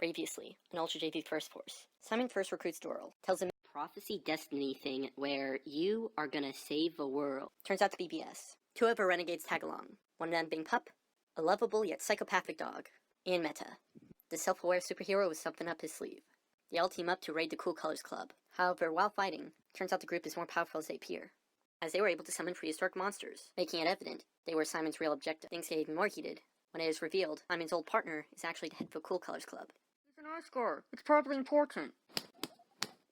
Previously, an UJTF first force. Simon first recruits Doral, tells him prophecy destiny thing where you are gonna save the world. Turns out to be BS. Two of our renegades tag along, one of them being Pup, a lovable yet psychopathic dog, and Meta, the self-aware superhero with something up his sleeve. They all team up to raid the Cool Colors Club. However, while fighting, turns out the group is more powerful as they appear, as they were able to summon prehistoric monsters, making it evident they were Simon's real objective. Things get even more heated when it is revealed Simon's old partner is actually the head of the Cool Colors Club. He's an Oscar. It's probably important.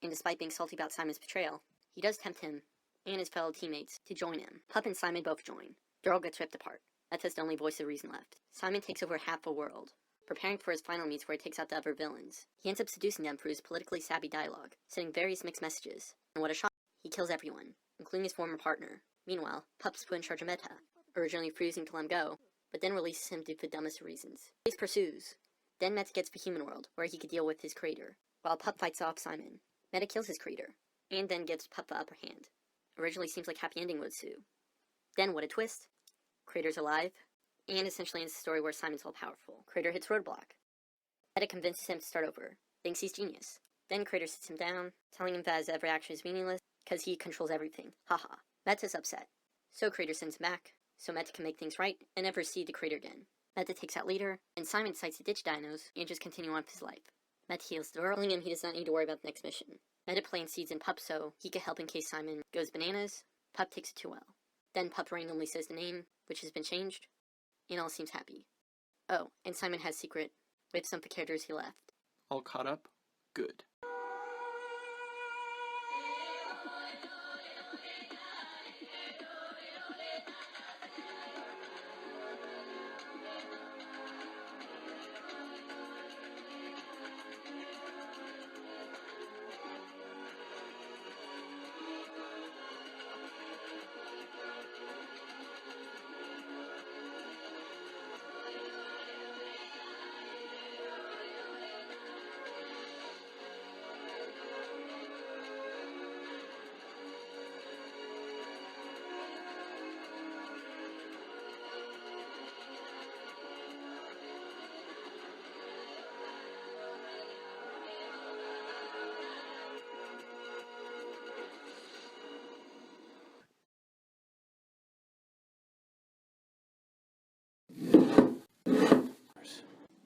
And despite being salty about Simon's betrayal, he does tempt him and his fellow teammates to join him. Pup and Simon both join. Daryl gets ripped apart. Meta's the only voice of reason left. Simon takes over half the world, preparing for his final meets where he takes out the other villains. He ends up seducing them through his politically savvy dialogue, sending various mixed messages. And what a shock, he kills everyone, including his former partner. Meanwhile, Pup's put in charge of Meta, originally refusing to let him go, but then releases him due to the dumbest of reasons. Chase pursues. Then Meta gets the human world, where he could deal with his creator, while Pup fights off Simon. Meta kills his creator, and then gives Pup the upper hand. Originally seems like happy ending would ensue. Then what a twist. Creator's alive, and essentially ends the story where Simon's all powerful. Creator hits roadblock. Meta convinces him to start over, thinks he's genius. Then Creator sits him down, telling him that his every action is meaningless, because he controls everything. Haha. Meta's upset. So Creator sends him back, so Meta can make things right, and never see the Creator again. Meta takes out Leader, and Simon decides to ditch Dinos, and just continue on with his life. Meta heals Doral, telling him he does not need to worry about the next mission. Meta plants seeds in Pup so he can help in case Simon goes bananas. Pup takes it too well. Then Pup randomly says the name, which has been changed, and all seems happy. Oh, and Simon has secret with some of the characters he left. All caught up? Good.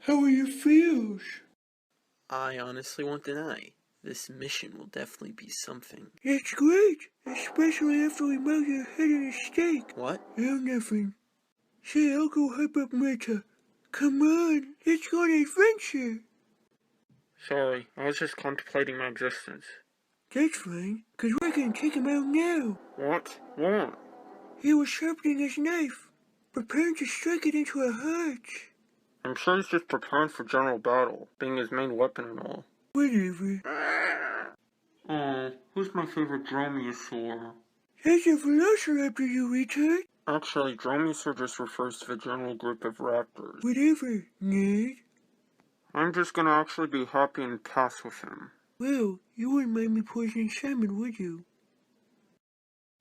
How are your feels? I honestly won't deny, this mission will definitely be something. It's great, especially after we melt your head in a steak. What? Oh, nothing. Say, I'll go hype up Meta. Come on, let's go on an adventure. Sorry, I was just contemplating my existence. That's fine, cause we're gonna take him out now. What? What? He was sharpening his knife, preparing to strike it into a heart. I'm sure he's just preparing for general battle, being his main weapon and all. Whatever. Oh, who's my favorite dromaeosaur? That's a velociraptor, you retard. Actually, dromaeosaur just refers to the general group of raptors. Whatever, nerd. I'm just gonna actually be happy and pass with him. Well, you wouldn't mind me poisoning Simon, would you?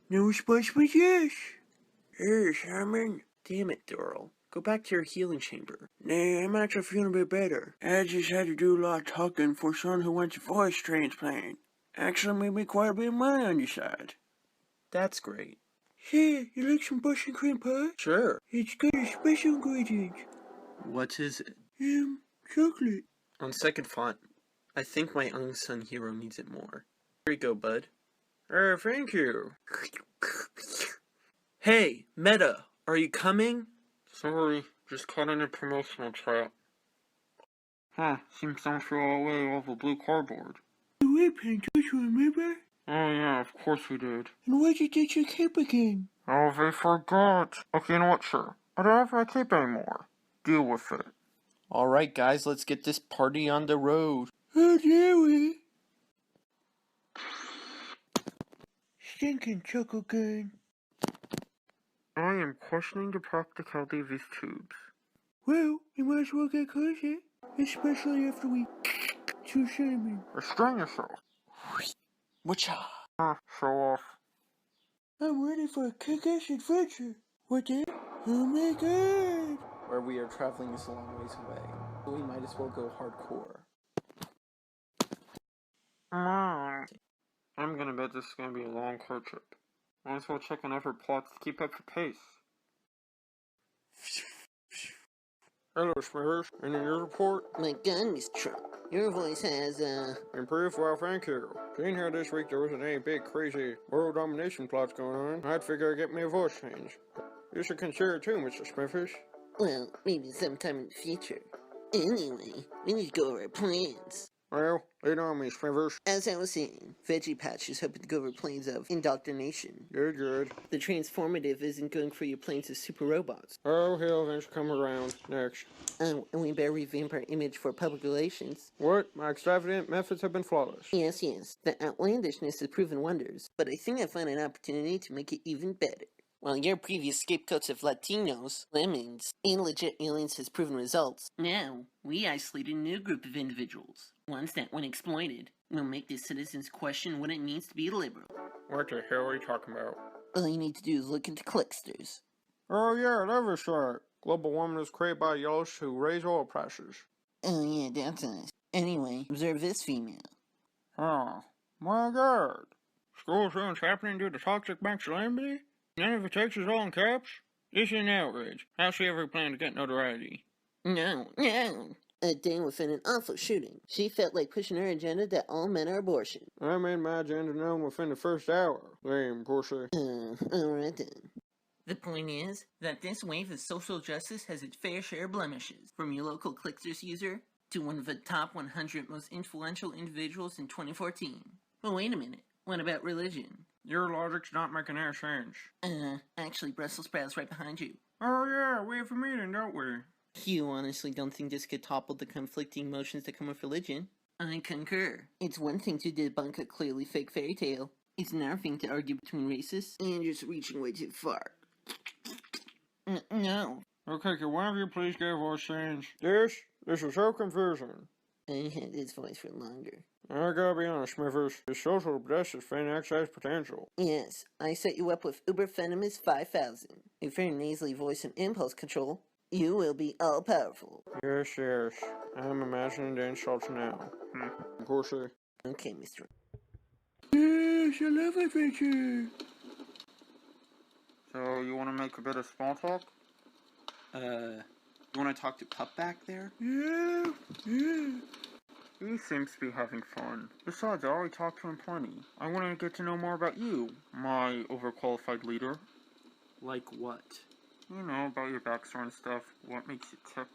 No response but yes. Hey, Simon. Damn it, Doral. Go back to your healing chamber. Nah, I'm actually feeling a bit better. I just had to do a lot of talking for someone who wants a voice transplant. Actually made me quite a bit of money on your side. That's great. Hey, you like some Boston cream pie? Sure. It's got a special ingredient. What is it? Chocolate. On second thought, I think my unsung hero needs it more. Here you go, bud. Thank you. Hey, Meta, are you coming? Sorry, just caught in a promotional trap. Huh, seems don't throw away all the blue cardboard. Wait, don't you remember? Oh yeah, of course we did. And why'd you ditch your cape again? Oh, they forgot. Okay, you know what, sure. I don't have my cape anymore. Deal with it. Alright guys, let's get this party on the road. Oh, do we? Stinking chuckle gun. I am questioning the practicality of these tubes. Well, you might as well get cozy. Especially after we to Simon. Restrain yourself. Whatcha? Show off. I'm ready for a kick-ass adventure. What the? Oh my god! Where we are traveling is a long ways away, so we might as well go hardcore. Come on. I'm gonna bet this is gonna be a long car trip. Might as well check on effort plots to keep up the pace. Hello, Smithers. Any news report? My goodness, Trump. Your voice has, Improved? Well, thank you. Seeing how this week there wasn't any big, crazy world domination plots going on, I'd figure I'd get me a voice change. You should consider it too, Mr. Smithers. well, maybe sometime in the future. Anyway, we need to go over our plans. Well, lead on me, Smithers. As I was saying, Veggie Patch is hoping to go over plans of indoctrination. Good, good. The transformative isn't going for your plans as super robots. Oh, he'll eventually come around. Next. And we better revamp our image for public relations. What? My extravagant methods have been flawless. Yes, the outlandishness has proven wonders, but I think I found an opportunity to make it even better. While your previous scapegoats of Latinos, lemons, and legit aliens has proven results, now we isolated a new group of individuals, ones that, when exploited, will make the citizens question what it means to be liberal. What the hell are you talking about? All you need to do is look into clicksters. Oh yeah, that was right. Global warming is created by yellows who raise oil prices. Oh yeah, that's us. Anyway, observe this female. Oh, my God. School zone's happening due to toxic masculinity? None of the text is all in caps? This is an outrage. How's she ever plan to get notoriety? No. A day within an awful shooting, she felt like pushing her agenda that all men are abortion. I made my agenda known within the first hour. Lame, pussy. Alright then. The point is that this wave of social justice has its fair share of blemishes, from your local Clicksters user to one of the top 100 most influential individuals in 2014. But wait a minute, what about religion? Your logic's not making any sense. Actually, Brussels sprouts right behind you. Oh yeah, we have a meeting, don't we? You honestly don't think this could topple the conflicting emotions that come with religion? I concur. It's one thing to debunk a clearly fake fairy tale. It's another thing to argue between races and just reaching way too far. No. Okay, can one of you please get a voice change? This is so confusing. I had his voice for longer. I gotta be honest, Smithers. His social justice fan actually has potential. Yes, I set you up with Uber Venomous 5000. With your nasally voice and impulse control, you will be all-powerful. Yes. I'm imagining the insults now. Pussy. Okay, Mr. Yes, I love adventure. So, you wanna make a bit of small talk? You wanna talk to Pup back there? Yeah. He seems to be having fun. Besides, I already talked to him plenty. I want to get to know more about you, my overqualified leader. Like what? You know, about your backstory and stuff. What makes you tick.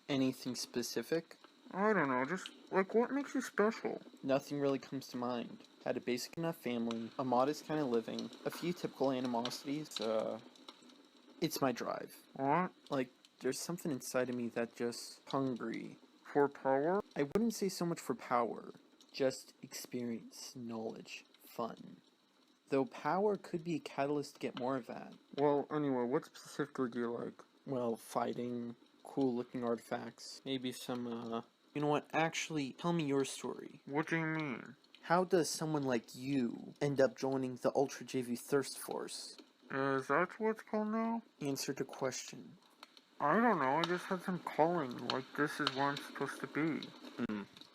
Anything specific? I don't know, just, like, what makes you special? Nothing really comes to mind. Had a basic enough family, a modest kind of living, a few typical animosities, it's my drive. What? Like, there's something inside of me that just hungry. For power? I wouldn't say so much for power, just experience, knowledge, fun. Though power could be a catalyst to get more of that. Well, anyway, what specifically do you like? Well, fighting, cool looking artifacts, maybe some, You know what, actually, tell me your story. What do you mean? How does someone like you end up joining the Ultra JV Thirst Force? Is that what it's called now? Answer the question. I don't know, I just had some calling, like this is where I'm supposed to be.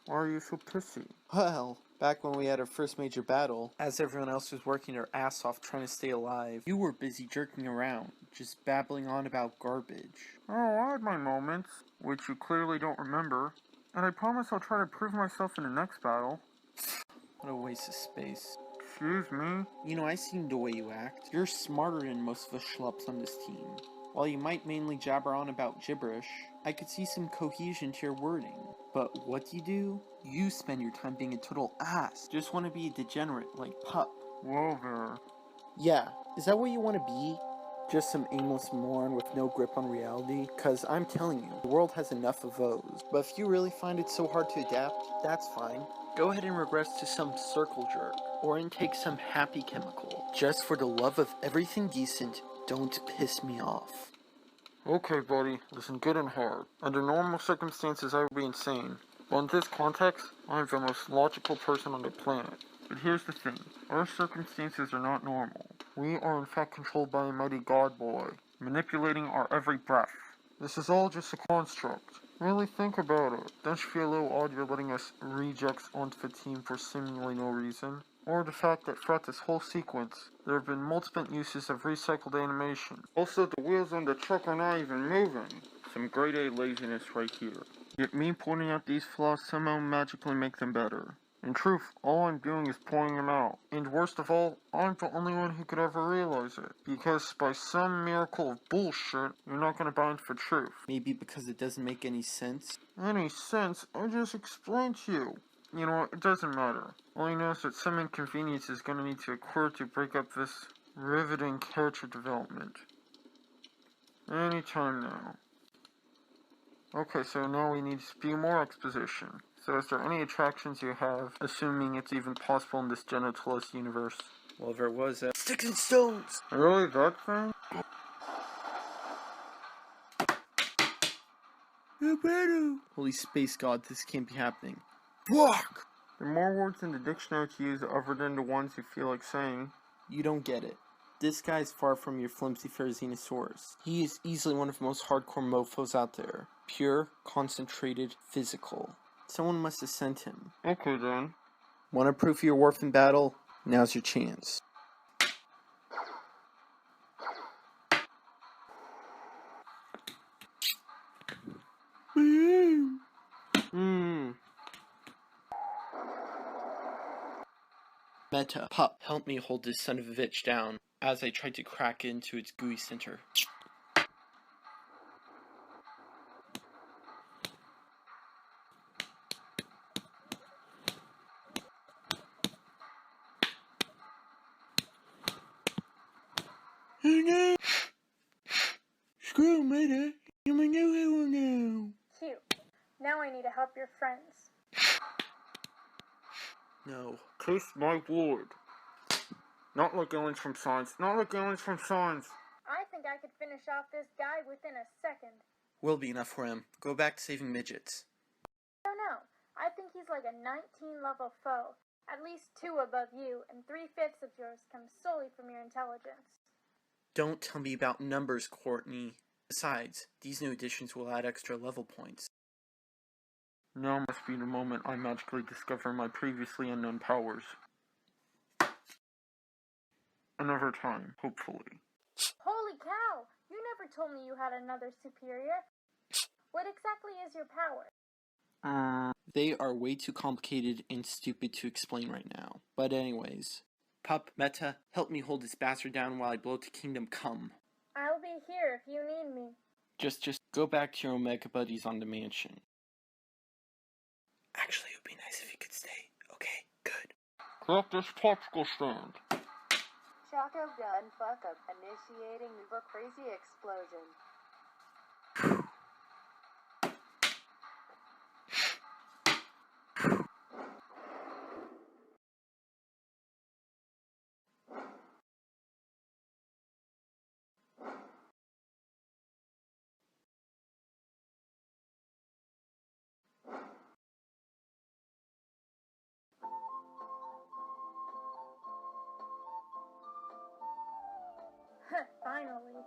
Why are you so pissy? Well, back when we had our first major battle, as everyone else was working their ass off trying to stay alive, you were busy jerking around, just babbling on about garbage. Oh, I had my moments, which you clearly don't remember, and I promise I'll try to prove myself in the next battle. What a waste of space. Excuse me? You know, I seen the way you act. You're smarter than most of us schlups on this team. While you might mainly jabber on about gibberish, I could see some cohesion to your wording. But what do? You spend your time being a total ass. Just want to be a degenerate like Pup. Whoa there. Yeah, is that what you want to be? Just some aimless moron with no grip on reality? Cause I'm telling you, the world has enough of those. But if you really find it so hard to adapt, that's fine. Go ahead and regress to some circle jerk, or intake some happy chemical. Just for the love of everything decent, don't piss me off. Okay, buddy, listen good and hard. Under normal circumstances, I would be insane. But in this context, I'm the most logical person on the planet. But here's the thing, our circumstances are not normal. We are in fact controlled by a mighty god boy, manipulating our every breath. This is all just a construct. Really think about it. Don't you feel a little odd you're letting us rejects onto the team for seemingly no reason? Or the fact that throughout this whole sequence, there have been multiple uses of recycled animation. Also, the wheels on the truck are not even moving. Some grade A laziness right here. Yet me pointing out these flaws somehow magically make them better. In truth, all I'm doing is pointing them out. And worst of all, I'm the only one who could ever realize it. Because by some miracle of bullshit, you're not gonna buy into the truth. Maybe because it doesn't make any sense? Any sense? I just explained to you. You know what, it doesn't matter. All I know is that some inconvenience is gonna need to occur to break up this riveting character development. Anytime now. Okay, so now we need a few more exposition. So is there any attractions you have, assuming it's even possible in this genitalist universe? Well, there was a... Sticks and stones! Really, that thing? Roberto! Holy space god, this can't be happening. Fuck! There are more words in the dictionary to use other than the ones you feel like saying. You don't get it. This guy's far from your flimsy Pharisinosaurus. He is easily one of the most hardcore mofos out there. Pure, concentrated, physical. Someone must have sent him. Okay then. Want to prove your worth in battle? Now's your chance. Meta, pup, help me hold this son of a bitch down as I try to crack into its gooey center. Oh no! Screw Meta! I'm a new hero now! Cute. Now I need to help your friends. No. Taste my word. Not like aliens from science. Not like aliens from science. I think I could finish off this guy within a second. Will be enough for him. Go back to saving midgets. I don't know. I think he's like a 19 level foe. At least 2 above you, and 3/5 of yours comes solely from your intelligence. Don't tell me about numbers, Courtney. Besides, these new additions will add extra level points. Now must be the moment I magically discover my previously unknown powers. Another time, hopefully. Holy cow! You never told me you had another superior. What exactly is your power? They are way too complicated and stupid to explain right now. But anyways. Pup, Meta, help me hold this bastard down while I blow to Kingdom Come. I'll be here if you need me. Just go back to your Omega buddies on the mansion. Actually, it would be nice if you could stay. Okay, good. Crack this popsicle stand. Choco gun fuck up initiating uber crazy explosion. Finally.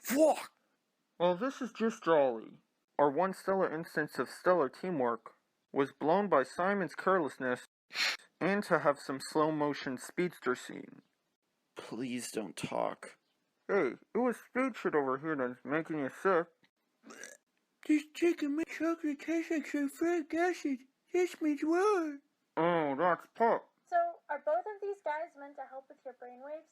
Fuck! Well, this is just jolly. Our one stellar instance of stellar teamwork was blown by Simon's carelessness and to have some slow motion speedster scene. Please don't talk. Hey, it was speed shit over here that's making you sick. This chicken milk chocolate tastes like sulfuric acid. This means war. Oh, that's Pup. So, are both of these guys meant to help with your brainwaves?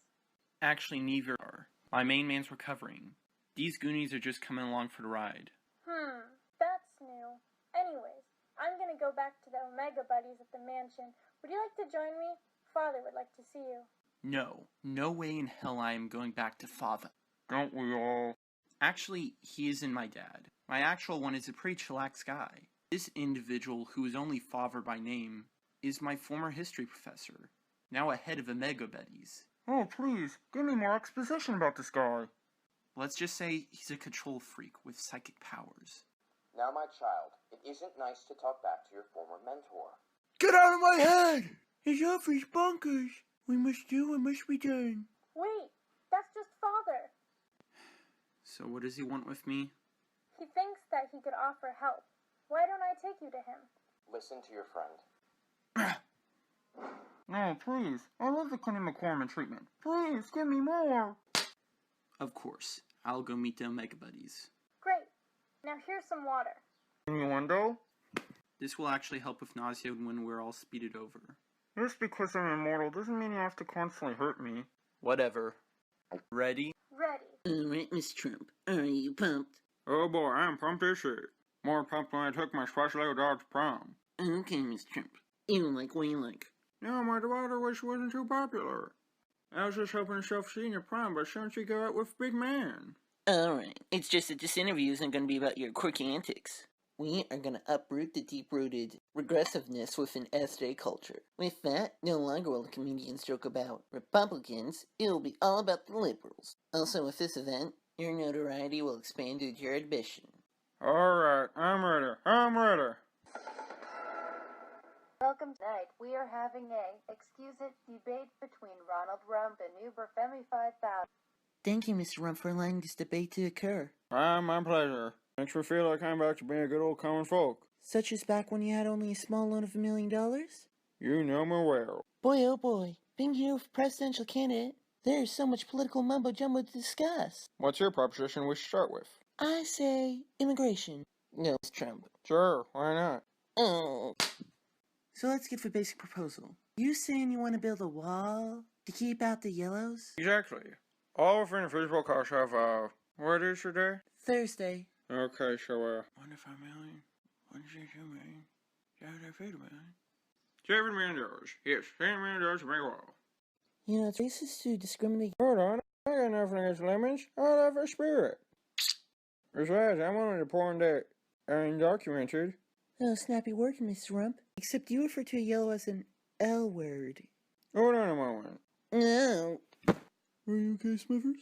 Actually, neither are. My main man's recovering. These Goonies are just coming along for the ride. That's new. Anyways, I'm gonna go back to the Omega Buddies at the mansion. Would you like to join me? Father would like to see you. No way in hell I am going back to Father. Don't we all? Actually, he isn't my dad. My actual one is a pretty chillax guy. This individual, who is only Father by name, is my former history professor, now a head of Omega Buddies. Oh, please, give me more exposition about this guy. Let's just say he's a control freak with psychic powers. Now, my child, it isn't nice to talk back to your former mentor. Get out of my head! His offer's bonkers. We must do what must be done. Wait, that's just Father. So what does he want with me? He thinks that he could offer help. Why don't I take you to him? Listen to your friend. No, please. I love the Connie McCormick treatment. Please, give me more. Of course. I'll go meet the Omega Buddies. Great. Now here's some water. Innuendo? This will actually help with nausea when we're all speeded over. Just because I'm immortal doesn't mean you have to constantly hurt me. Whatever. Ready? Ready. Alright, Miss Trump. Are you pumped? Oh boy, I'm pumped as shit. More pumped when I took my special dog to prom. Okay, Miss Trump. You like what you like. No, my daughter wish she wasn't too popular. I was just hoping to self-senior prom, but shouldn't she go out with big man? Alright, it's just that this interview isn't going to be about your quirky antics. We are going to uproot the deep-rooted regressiveness within SJ culture. With that, no longer will the comedians joke about Republicans, it'll be all about the liberals. Also, with this event, your notoriety will expand due to your admission. Alright, I'm ready. Welcome tonight. We are having a, excuse it, debate between Ronald Rump and Uber Femi 5000. Thank you, Mr. Rump, for allowing this debate to occur. My pleasure. Makes me feel like I'm back to being a good old common folk. Such as back when you had only a small loan of $1 million? You know me well. Boy, oh boy, being here with a presidential candidate, there is so much political mumbo-jumbo to discuss. What's your proposition we should start with? I say immigration. No, it's Trump. Sure, why not? Oh. So let's give a basic proposal. You saying you want to build a wall to keep out the yellows? Exactly. All within a feasible cost of, what is today? Thursday. Okay, so, 1 to 5 million, 1 to 2 million, 7 to 8 million. $7 million. Yes, $7 million to make a wall. You know, it's racist to discriminate. Hold on, I got nothing against lemons. I love her spirit. Besides, I'm only the point that undocumented. Oh, snappy working, Mr. Rump. Except you refer to a yellow as an L word. Hold on a moment. No. Are you okay, Smithers?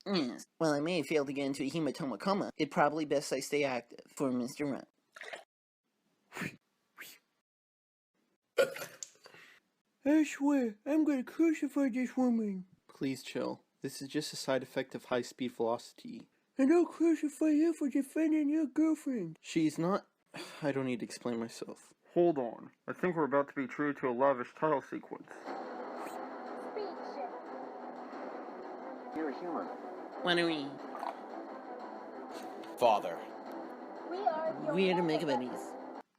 Yes. While I may fail to get into a hematoma coma, it probably best I stay active for Mr. Rump. I swear, I'm gonna crucify this woman. Please chill. This is just a side effect of high-speed velocity. And I'll crucify you for defending your girlfriend. She's not... I don't need to explain myself. Hold on. I think we're about to be treated to a lavish title sequence. Speed shift. You're a human. What are we? Father. We are the We're the Omega Mega Buddies.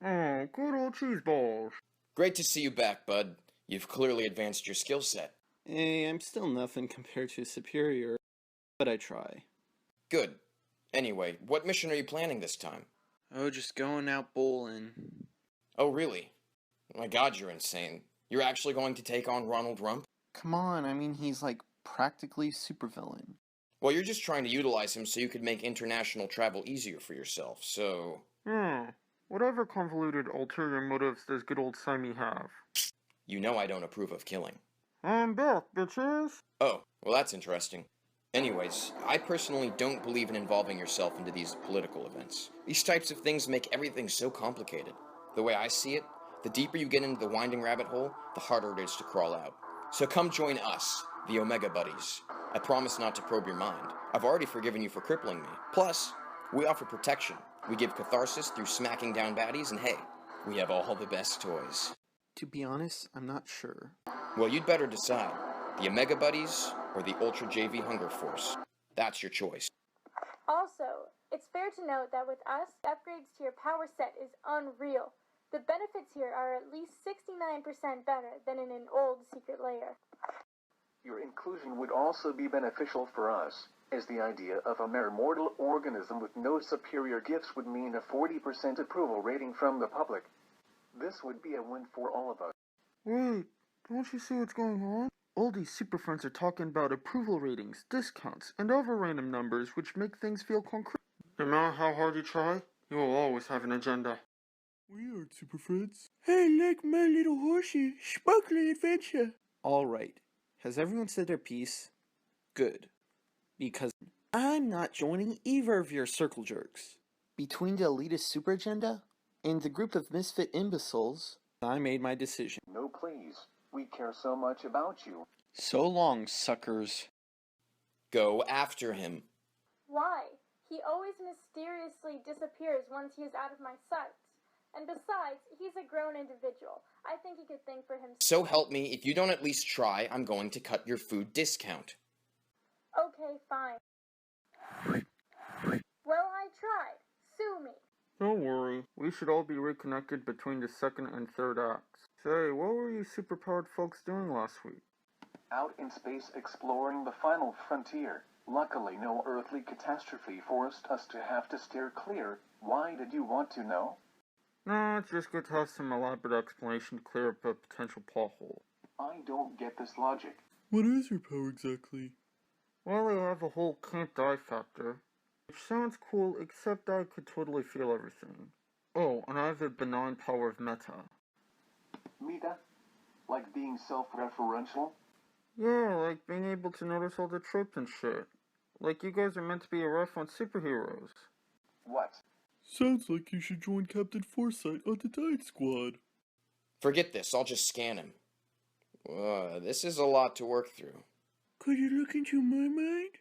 Oh, good old cheese balls. Great to see you back, bud. You've clearly advanced your skill set. Hey, I'm still nothing compared to a superior, but I try. Good. Anyway, what mission are you planning this time? Oh, just going out bowling. Oh, really? My god, you're insane. You're actually going to take on Ronald Rump? Come on, I mean, he's like practically supervillain. Well, you're just trying to utilize him so you could make international travel easier for yourself, so... Whatever convoluted ulterior motives does good old Simey have? You know I don't approve of killing. I'm back, bitches! Oh, well that's interesting. Anyways, I personally don't believe in involving yourself into these political events. These types of things make everything so complicated. The way I see it, the deeper you get into the winding rabbit hole, the harder it is to crawl out. So come join us, the Omega Buddies. I promise not to probe your mind. I've already forgiven you for crippling me. Plus, we offer protection. We give catharsis through smacking down baddies, and hey, we have all the best toys. To be honest, I'm not sure. Well, you'd better decide. The Omega Buddies or the Ultra JV Hunger Force. That's your choice. Also, it's fair to note that with us, upgrades to your power set is unreal. The benefits here are at least 69% better than in an old secret layer. Your inclusion would also be beneficial for us, as the idea of a mere mortal organism with no superior gifts would mean a 40% approval rating from the public. This would be a win for all of us. Wait, don't you see what's going on? All these super friends are talking about approval ratings, discounts, and other random numbers which make things feel concrete. No matter how hard you try, you will always have an agenda. We aren't super friends. I like my little horsey, sparkly adventure. Alright, has everyone said their piece? Good. Because I'm not joining either of your circle jerks. Between the elitist super agenda and the group of misfit imbeciles, I made my decision. No, please. We care so much about you. So long, suckers. Go after him. Why? He always mysteriously disappears once he is out of my sight. And besides, he's a grown individual. I think he could think for himself. So help me, if you don't at least try, I'm going to cut your food discount. Okay, fine. Well, I tried. Sue me. Don't worry, we should all be reconnected between the second and third acts. Say, what were you superpowered folks doing last week? Out in space exploring the final frontier. Luckily, no earthly catastrophe forced us to have to steer clear. Why did you want to know? No, it's just good to have some elaborate explanation to clear up a potential plot hole. I don't get this logic. What is your power exactly? Well, I have a whole can't die factor. Which sounds cool, except I could totally feel everything. Oh, and I have the benign power of meta. Meta? Like being self-referential? Yeah, like being able to notice all the tropes and shit. Like you guys are meant to be a ref on superheroes. What? Sounds like you should join Captain Foresight on the Tide Squad. Forget this, I'll just scan him. This is a lot to work through. Could you look into my mind?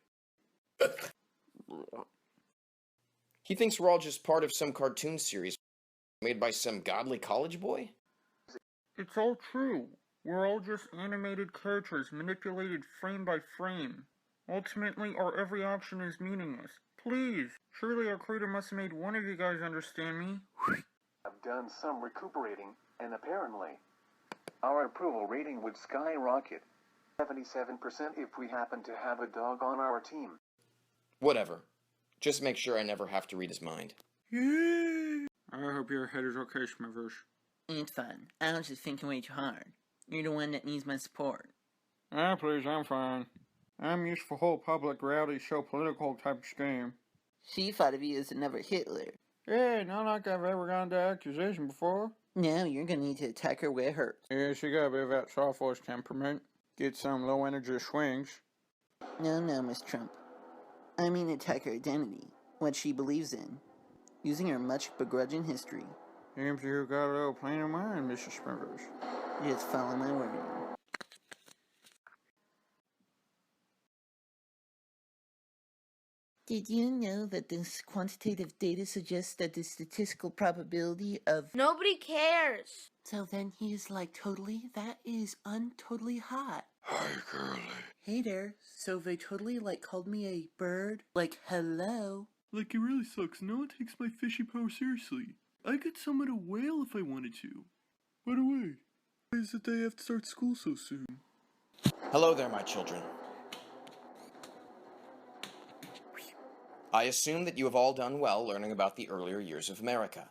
He thinks we're all just part of some cartoon series made by some godly college boy? It's all true. We're all just animated characters manipulated frame by frame. Ultimately, our every action is meaningless. Please, surely our creator must have made one of you guys understand me. I've done some recuperating, and apparently, our approval rating would skyrocket. 77% if we happen to have a dog on our team. Whatever. Just make sure I never have to read his mind. Yay! I hope your head is okay, Smithers. It's fine. I was just thinking way too hard. You're the one that needs my support. Ah, please, I'm fine. I'm used for whole public reality show political type scheme. She thought of you as another Hitler. Hey, not like I've ever gone to accusation before. Now you're gonna need to attack her where it hurts. Yeah, she got a bit of that soft voice temperament. Get some low energy swings. No, Miss Trump. I mean attack her identity, what she believes in, using her much begrudging history. Seems you got a little plain of mind, Mrs. Smithers. Just follow my word. Did you know that this quantitative data suggests that the statistical probability of... Nobody cares. So then he's like, totally? That is untotally hot. Hi, girlie. Hey there. So they totally, called me a bird? Like, hello? Like, it really sucks. No one takes my fishy power seriously. I could summon a whale if I wanted to. By the way, why is it they have to start school so soon? Hello there, my children. I assume that you have all done well learning about the earlier years of America.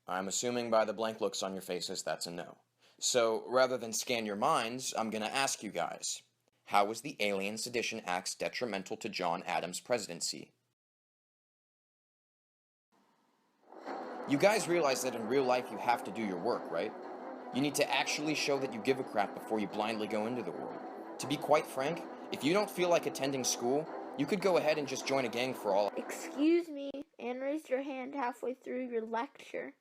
I'm assuming by the blank looks on your faces that's a no. So, rather than scan your minds, I'm gonna ask you guys, how was the Alien Sedition Acts detrimental to John Adams' presidency? You guys realize that in real life you have to do your work, right? You need to actually show that you give a crap before you blindly go into the world. To be quite frank, if you don't feel like attending school, you could go ahead and just join a gang for all. Excuse me, and raised your hand halfway through your lecture.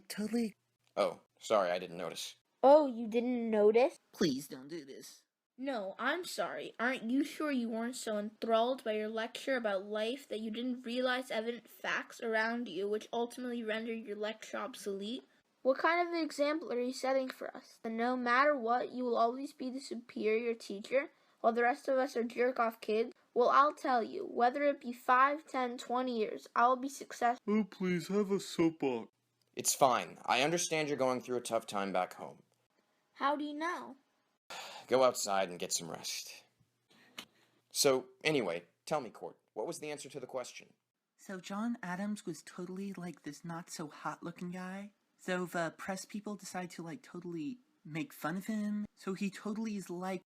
Totally... Oh, sorry, I didn't notice. Oh, you didn't notice? Please don't do this. No, I'm sorry. Aren't you sure you weren't so enthralled by your lecture about life that you didn't realize evident facts around you which ultimately rendered your lecture obsolete? What kind of example are you setting for us? That no matter what, you will always be the superior teacher, while the rest of us are jerk-off kids? Well, I'll tell you, whether it be 5, 10, 20 years, I'll be successful. Oh, please, have a soapbox. It's fine. I understand you're going through a tough time back home. How do you know? Go outside and get some rest. So, anyway, tell me, Court, what was the answer to the question? So John Adams was totally this not-so-hot-looking guy? So the press people decide to totally make fun of him? So he totally is Oh,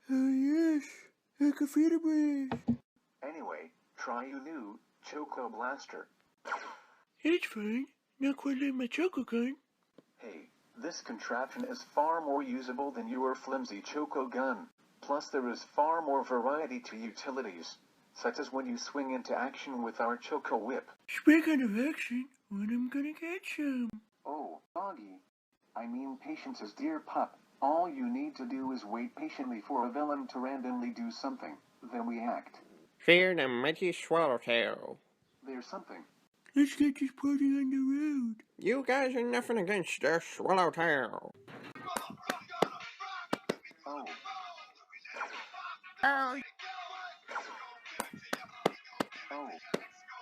yes. I can feel the breeze. Anyway, try your new Choco Blaster. It's fine. Not quite like my Choco gun. Hey, this contraption is far more usable than your flimsy Choco gun. Plus there is far more variety to utilities, such as when you swing into action with our Choco Whip. Speaking of action, when I'm gonna get some? Oh, doggy. I mean Patience's dear pup. All you need to do is wait patiently for a villain to randomly do something, then we act. Fear the mighty Swallowtail. There's something. Let's get this party on the road. You guys are nothing against the Swallowtail. Oh. Oh, Oh.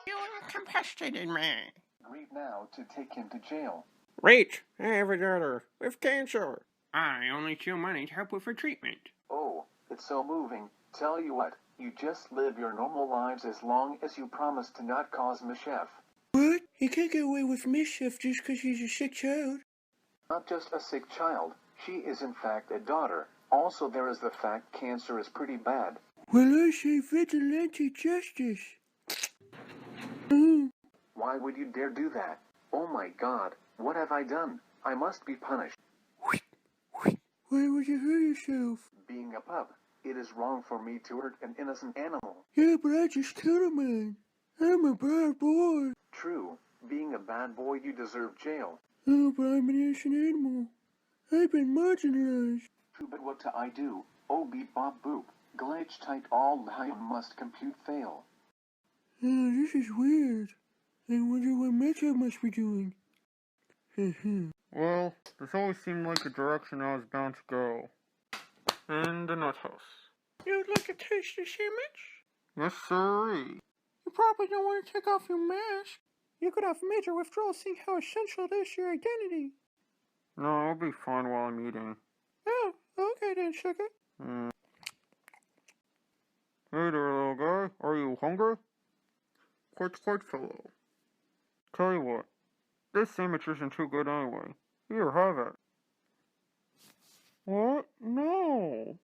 you incapacitated me. Agreed now to take him to jail. Reach, I have a daughter with cancer. I only steal money to help with her treatment. Oh, it's so moving. Tell you what, you just live your normal lives as long as you promise to not cause mischief. What? He can't get away with mischief just 'cause he's a sick child. Not just a sick child. She is in fact a daughter. Also there is the fact cancer is pretty bad. Well, I say vigilante justice. Why would you dare do that? Oh my god, what have I done? I must be punished. Why would you hurt yourself? Being a pup, it is wrong for me to hurt an innocent animal. Yeah, but I just killed a man. I'm a bad boy. True, being a bad boy you deserve jail. Oh, but I'm an innocent animal. I've been marginalized. True, but what do I do? Oh beep bop boop. Glitch tight all lion must compute fail. Oh, this is weird. I wonder what Metro must be doing. Well, this always seemed like the direction I was bound to go. In the nut house. You'd like to taste this image? Yes, sirree. You probably don't want to take off your mask. You could have major withdrawal seeing how essential it is to your identity. No, I'll be fine while I'm eating. Oh, okay then, sugar. Hey there, little guy. Are you hungry? Quite, fellow. Tell you what, this sandwich isn't too good anyway. Here, have it. What? No.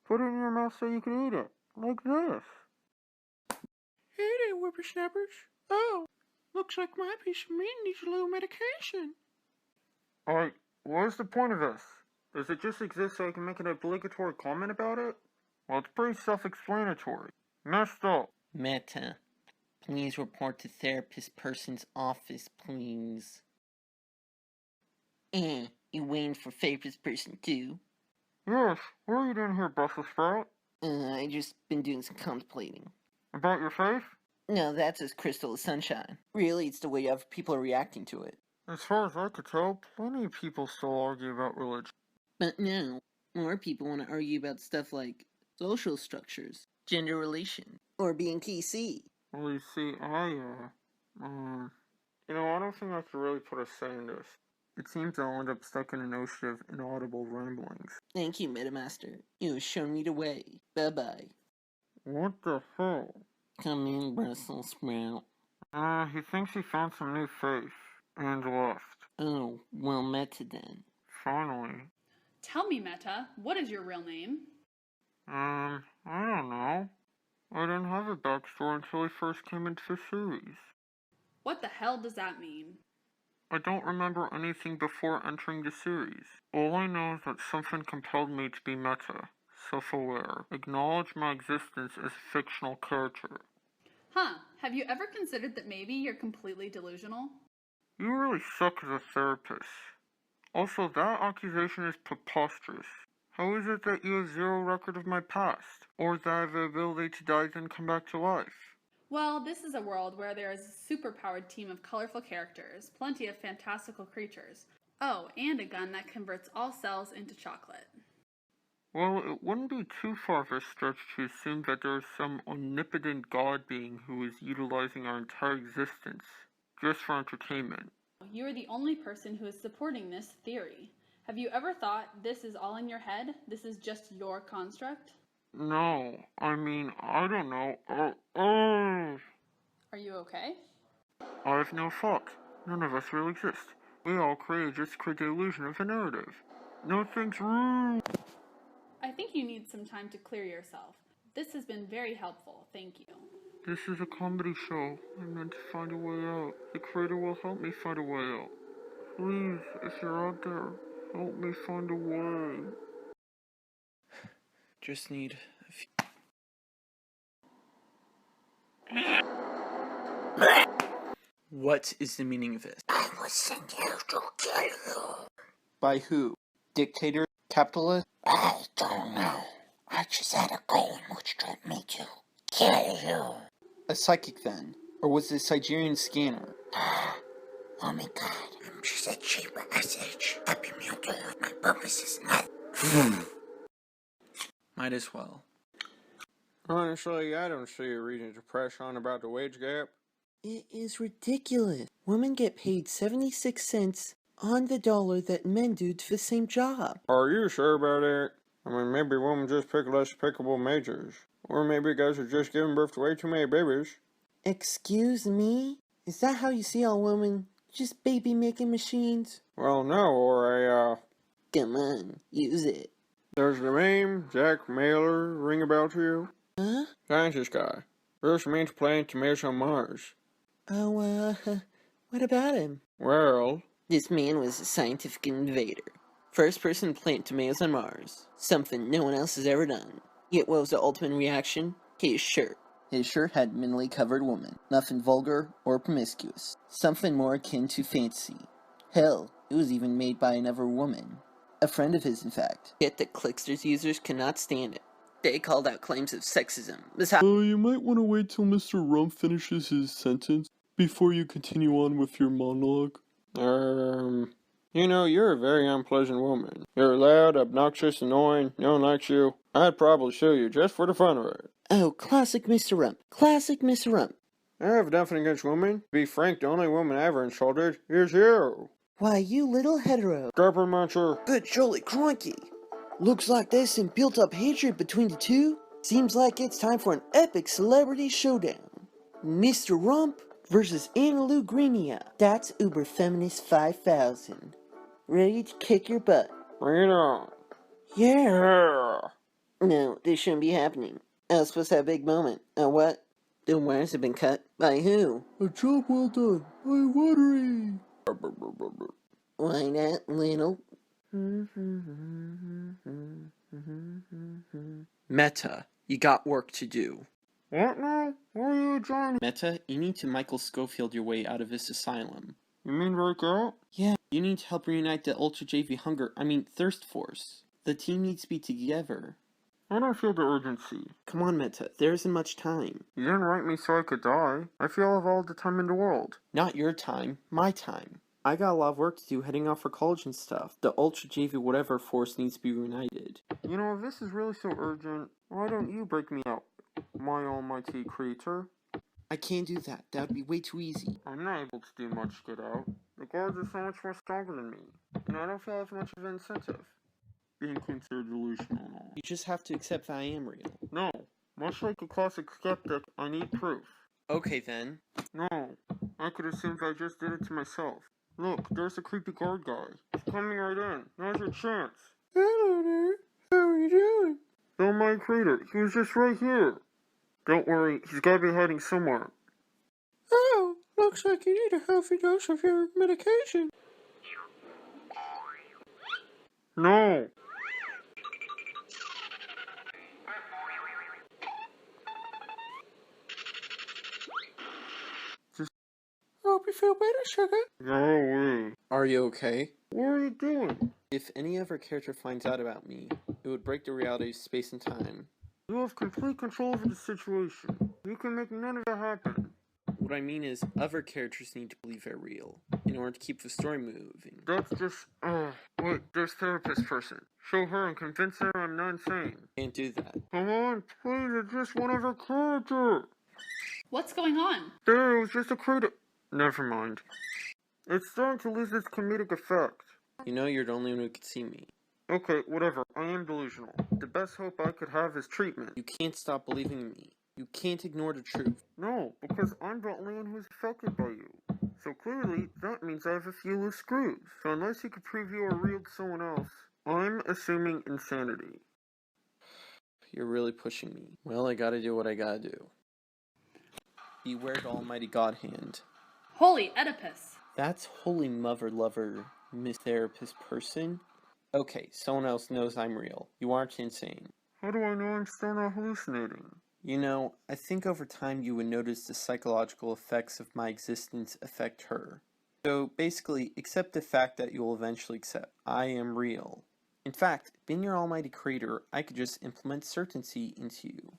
Put it in your mouth so you can eat it. Like this. Hey there, whippersnappers. Oh, looks like my piece of meat needs a little medication. Alright, what's the point of this? Does it just exist so I can make an obligatory comment about it? Well, it's pretty self-explanatory. Messed up. Meta, please report to therapist person's office, please. You waiting for therapist person too? Yes, what are you doing here, Brussels sprout? I just been doing some contemplating. About your faith? No, that's as crystal as sunshine. Really, it's the way other people are reacting to it. As far as I could tell, plenty of people still argue about religion. But no, more people want to argue about stuff like social structures, gender relation, or being PC. Well, you see, I don't think I could really put a say in this. It seems I'll end up stuck in an ocean of inaudible ramblings. Thank you, Metamaster. You have shown me the way. Bye-bye. What the hell? Come in, Brussels sprout. He thinks he found some new faith. And left. Oh, well, Meta then. Finally. Tell me, Meta, what is your real name? I don't know. I didn't have a backstory until I first came into the series. What the hell does that mean? I don't remember anything before entering the series. All I know is that something compelled me to be meta, self-aware, acknowledge my existence as a fictional character. Huh, have you ever considered that maybe you're completely delusional? You really suck as a therapist. Also, that accusation is preposterous. How is it that you have zero record of my past? Or that I have the ability to die then come back to life? Well, this is a world where there is a superpowered team of colorful characters, plenty of fantastical creatures. Oh, and a gun that converts all cells into chocolate. Well, it wouldn't be too far of a stretch to assume that there is some omnipotent god being who is utilizing our entire existence just for entertainment. You are the only person who is supporting this theory. Have you ever thought this is all in your head? This is just your construct? No, I mean, I don't know. Are you okay? I have no thought. None of us really exist. We all create just create the illusion of a narrative. No things rude. I think you need some time to clear yourself. This has been very helpful, thank you. This is a comedy show. I meant to find a way out. The creator will help me find a way out. Please, if you're out there, help me find a way. Just need a few... What is the meaning of this? I was sent here to kill you. By who? Dictator? Capitalist? I don't know. I just had a goal which told me to kill you. A psychic then? Or was it a Sigerian scanner? Oh my god, I'm just a cheap SH. Happy Meal to my purpose is not. Might as well. Honestly, I don't see a reason to press on about the wage gap. It is ridiculous. Women get paid 76 cents on the dollar that men do to the same job. Are you sure about that? I mean, maybe women just pick less pickable majors. Or maybe guys are just giving birth to way too many babies. Excuse me? Is that how you see all women? Just baby-making machines? Well, no, or Come on, use it. Does the name Jack Mailer ring a bell to you? Huh? Scientist guy. First man to plant tomatoes on Mars. Oh, what about him? Well... This man was a scientific innovator. First person to plant tomatoes on Mars. Something no one else has ever done. Yet what was the ultimate reaction? His shirt. His shirt had minimally covered woman. Nothing vulgar or promiscuous. Something more akin to fantasy. Hell, it was even made by another woman. A friend of his, in fact. Yet the Clickster's users cannot stand it. They called out claims of sexism. You might want to wait till Mr. Rump finishes his sentence before you continue on with your monologue. You know, you're a very unpleasant woman. You're loud, obnoxious, annoying, no one likes you. I'd probably sue you just for the fun of it. Oh, classic Mr. Rump. Classic Mr. Rump. I have nothing against women. To be frank, the only woman I ever insulted is you. Why, you little hetero. Garper muncher. Good jolly crikey. Looks like there's some built-up hatred between the two. Seems like it's time for an epic celebrity showdown. Mr. Rump versus Anna Lou Greenia. That's Uber Feminist 5000. Ready to kick your butt. Bring it on. Yeah. No, this shouldn't be happening. I was supposed to have a big moment. What? The wires have been cut? By who? A job well done by Watery. Why not, little? Meta, you got work to do. What now? Why are you joining? Meta, you need to Michael Schofield your way out of this asylum. You mean break out? Yeah, you need to help reunite the Ultra JV Thirst Force. The team needs to be together. I don't feel the urgency. Come on, Meta, there isn't much time. You didn't write me so I could die. I feel I have all the time in the world. Not your time, my time. I got a lot of work to do heading off for college and stuff. The Ultra JV whatever force needs to be reunited. You know, if this is really so urgent, why don't you break me out, my almighty creator? I can't do that. That would be way too easy. I'm not able to do much to get out. The guards are so much more stronger than me, and I don't feel as much of an incentive. Being considered delusional and all. You just have to accept that I am real. No. Much like a classic skeptic, I need proof. Okay then. No. I could assume I just did it to myself. Look, there's a creepy guard guy. He's coming right in. Now's your chance. Hello there. How are you doing? Don't mind Crater. He was just right here. Don't worry. He's gotta be hiding somewhere. Oh, looks like you need a healthy dose of your medication. No. Hope you feel better, sugar. No way. Are you okay? What are you doing? If any other character finds out about me, it would break the reality of space and time. You have complete control over the situation. You can make none of it happen. What I mean is, other characters need to believe they're real, in order to keep the story moving. That's just, wait, there's therapist person. Show her and convince her I'm not insane. Can't do that. Come on, please, it's just one other character. What's going on? There, it was just a critic. Never mind. It's starting to lose its comedic effect. You know you're the only one who can see me. Okay, whatever. I am delusional. The best hope I could have is treatment. You can't stop believing in me. You can't ignore the truth. No, because I'm the only one who's affected by you. So clearly, that means I have a few loose screws. So unless you could prove you are real to someone else, I'm assuming insanity. You're really pushing me. Well, I gotta do what I gotta do. Beware the almighty God hand. Holy Oedipus! That's holy mother lover, Miss Therapist person? Okay, someone else knows I'm real. You aren't insane. How do I know I'm still not hallucinating? You know, I think over time you would notice the psychological effects of my existence affect her. So basically, accept the fact that you will eventually accept. I am real. In fact, being your almighty creator, I could just implement certainty into you.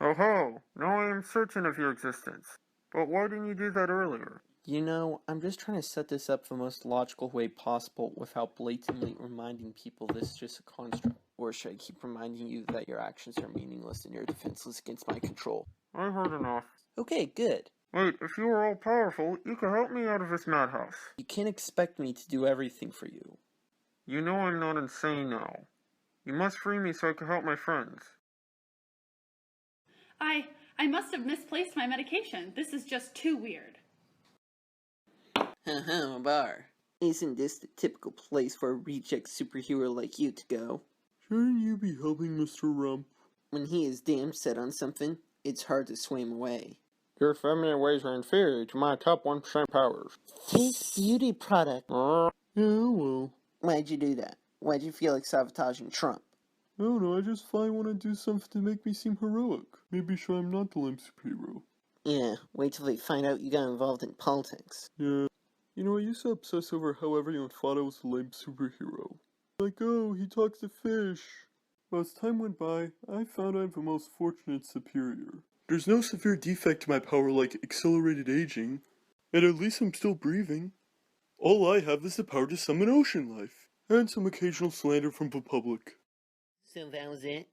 Ho ho! Now I am certain of your existence. But why didn't you do that earlier? You know, I'm just trying to set this up the most logical way possible without blatantly reminding people this is just a construct. Or should I keep reminding you that your actions are meaningless and you're defenseless against my control? I've heard enough. Okay, good. Wait, if you were all powerful, you could help me out of this madhouse. You can't expect me to do everything for you. You know I'm not insane now. You must free me so I can help my friends. I must have misplaced my medication. This is just too weird. Haha, bar. Isn't this the typical place for a reject superhero like you to go? Shouldn't you be helping Mr. Rump? When he is damn set on something, it's hard to sway him away. Your feminine ways are inferior to my top 1% powers. Fake beauty product. Yeah, well. Why'd you do that? Why'd you feel like sabotaging Trump? I don't know, I just finally want to do something to make me seem heroic. Maybe show I'm not the lame superhero. Yeah, wait till they find out you got involved in politics. Yeah. You know, I used to obsess over how everyone thought I was the lame superhero. Like, oh, he talks to fish. But as time went by, I found I'm the most fortunate superior. There's no severe defect to my power like accelerated aging. And at least I'm still breathing. All I have is the power to summon ocean life. And some occasional slander from the public. So that was it?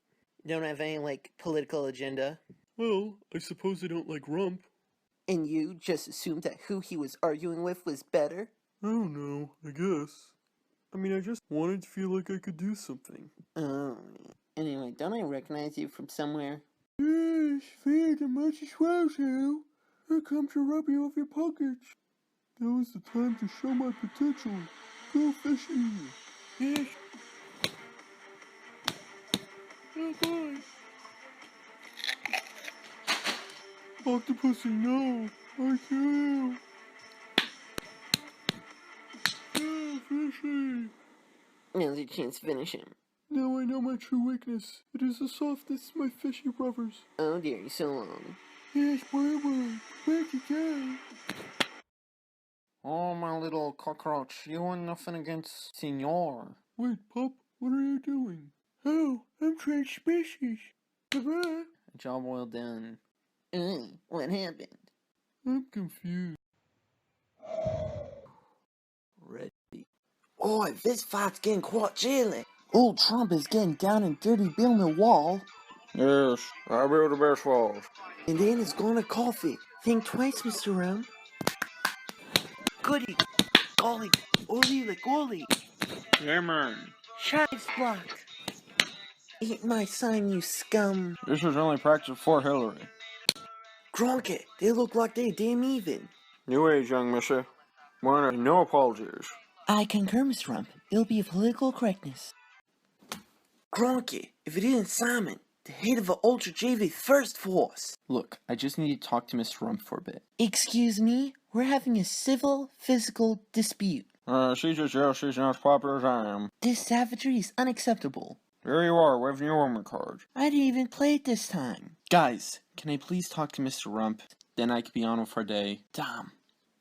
Don't have any, political agenda? Well, I suppose I don't like Rump. And you just assumed that who he was arguing with was better? I don't know, I guess. I mean, I just wanted to feel like I could do something. Oh, anyway, don't I recognize you from somewhere? Yes, feed the much as well, so. Here comes to rub you off your pockets. Now is the time to show my potential. Go fishing. Yes. Oh boy. Octopusy, no. I do. No, fishy. Now's your chance to finish him. Now I know my true weakness. It is the softness of my fishy brothers. Oh dear, so long. Yes, boy, where'd you go? Oh, my little cockroach, you want nothing against Senor. Wait, pup, what are you doing? Oh, I'm trans species. Bye-bye. Job well done. What happened? I'm confused. Ready. Oi, this fight's getting quite chilly. Old Trump is getting down and dirty building a wall. Yes, I build the best walls. And then it's gonna coffee. Think twice, Mr. Round. Goody. Golly. Golly. Yeah, man. Chives block. Eat my sign, you scum. This was only practice for Hillary. Gronk, they look like they damn even. New age, young mister. No apologies. I concur, Mr. Rump. It'll be a political correctness. Gronk, if it isn't Simon, the head of the Ultra JV First Force. Look, I just need to talk to Mr. Rump for a bit. Excuse me? We're having a civil, physical dispute. She's just jealous she's not as popular as I am. This savagery is unacceptable. There you are, waving your woman card. I didn't even play it this time. Guys, can I please talk to Mr. Rump? Then I could be on with our day. Damn,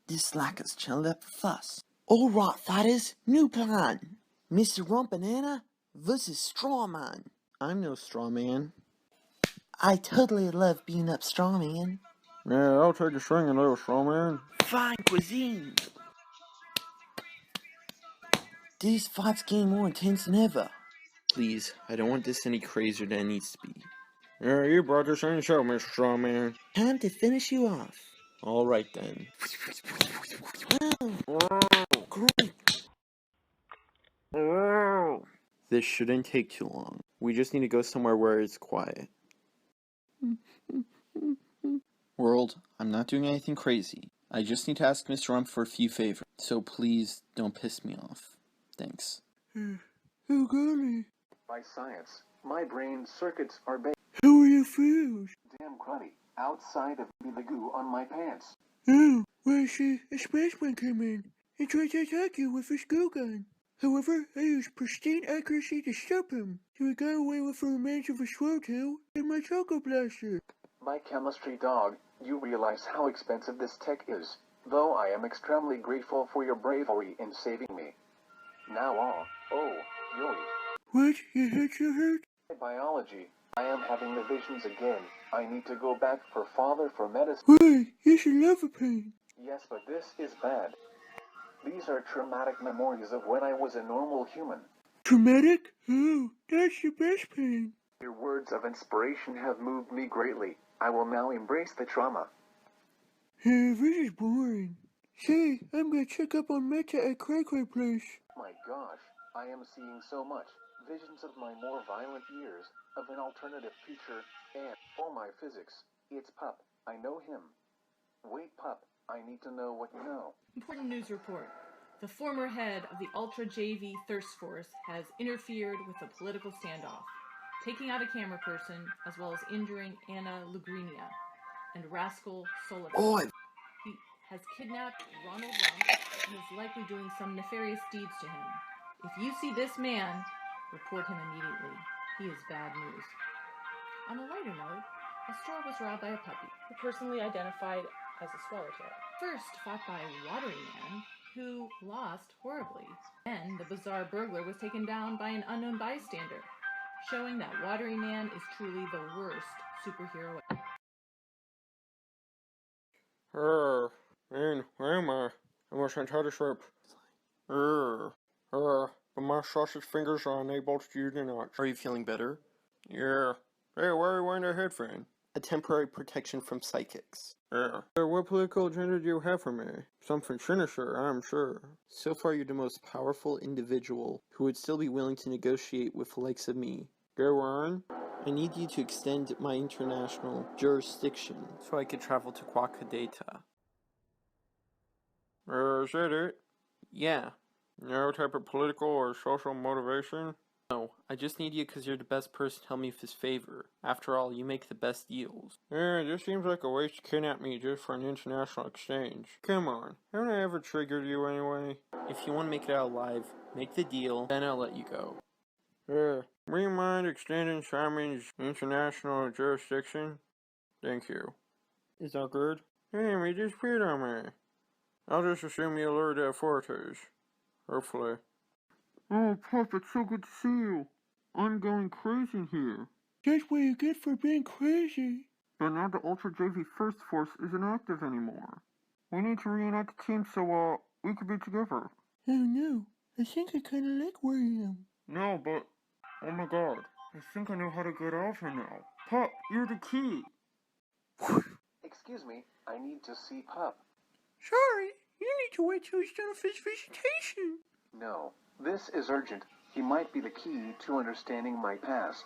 this lacker's chilled up for fuss. Alright, that is, new plan. Mr. Rump and Anna versus Strawman. I'm no straw man. I totally love being up Strawman. Yeah, I'll take a swing and little straw man. Fine cuisine. This fight's getting more intense than ever. Please, I don't want this any crazier than it needs to be. Yeah, you brought this in show, Mr. Strawman. Time to finish you off. Alright then. Oh, great. This shouldn't take too long. We just need to go somewhere where it's quiet. World, I'm not doing anything crazy. I just need to ask Mr. Rump for a few favors. So please don't piss me off. Thanks. Oh, golly. By science, my brain circuits are based. How are you feels? Damn cruddy. Outside of the goo on my pants. Oh, well, see, a spaceman came in. He tried to attack you with his goo gun. However, I used pristine accuracy to stop him, so he got away with the remains of a swallowtail and my choco blaster. My chemistry dog, you realize how expensive this tech is, though I am extremely grateful for your bravery in saving me. Now Yuri. What? Your head so hurt? Biology. I am having the visions again. I need to go back for father for medicine. Why? You should love a pain. Yes, but this is bad. These are traumatic memories of when I was a normal human. Traumatic? Oh, that's the best pain. Your words of inspiration have moved me greatly. I will now embrace the trauma. This is boring. Say, I'm gonna check up on Meta at Cray Cray Place. My gosh, I am seeing so much. Visions of my more violent years, of an alternative future, and, oh my physics, it's Pup. I know him. Wait, Pup, I need to know what you know. Important news report. The former head of the Ultra JV Thirst Force has interfered with a political standoff, taking out a camera person as well as injuring Anna Lugrinia and Rascal Sullivan. Oh, He has kidnapped Ronald Rump and is likely doing some nefarious deeds to him. If you see this man, report him immediately. He is bad news. On a lighter note, a store was robbed by a puppy, who personally identified as a swallowtail. First fought by a watery man, who lost horribly. Then the bizarre burglar was taken down by an unknown bystander, showing that Watery Man is truly the worst superhero. Man, where am I? I must untie the shrimp. But my sausage fingers are unable to use the notch. Are you feeling better? Yeah. Hey, why are you wearing a head fan? A temporary protection from psychics. Yeah. Hey, what political agenda do you have for me? Something sinister, I'm sure. So far, you're the most powerful individual who would still be willing to negotiate with the likes of me. Go on. I need you to extend my international jurisdiction so I could travel to Quackadata. Is that it? Yeah. No type of political or social motivation? No, I just need you because you're the best person to help me with this favor. After all, you make the best deals. Yeah, this seems like a waste to kidnap me just for an international exchange. Come on, haven't I ever triggered you anyway? If you want to make it out alive, make the deal, then I'll let you go. Would you mind extending Simon's international jurisdiction? Thank you. Is that good? Damn, he just peed on me. I'll just assume you lured at Fortes. Hopefully. Oh, Pup, it's so good to see you. I'm going crazy here. That's what you get for being crazy. But now the Ultra JV First Force isn't active anymore. We need to reunite the team so, we could be together. Oh no, I think I kinda like where I am. No, but, oh my god, I think I know how to get out of here now. Pup, you're the key. Excuse me, I need to see Pup. Sorry, you need to wait till he's done with his visitation. No, this is urgent. He might be the key to understanding my past.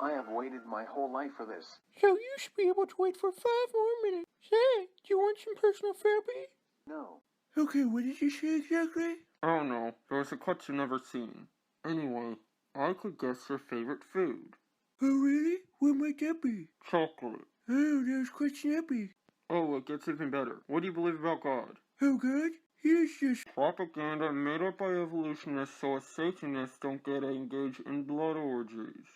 I have waited my whole life for this. So you should be able to wait for 5 more minutes. Say, do you want some personal therapy? No. Okay, what did you say exactly? Oh no, there's a cut you've never seen. Anyway, I could guess your favorite food. Oh really? What might that be? Chocolate. Oh, that was quite snappy. Oh, it gets even better. What do you believe about God? Oh God? He is just Propaganda made up by evolutionists so Satanists don't get engaged in blood orgies.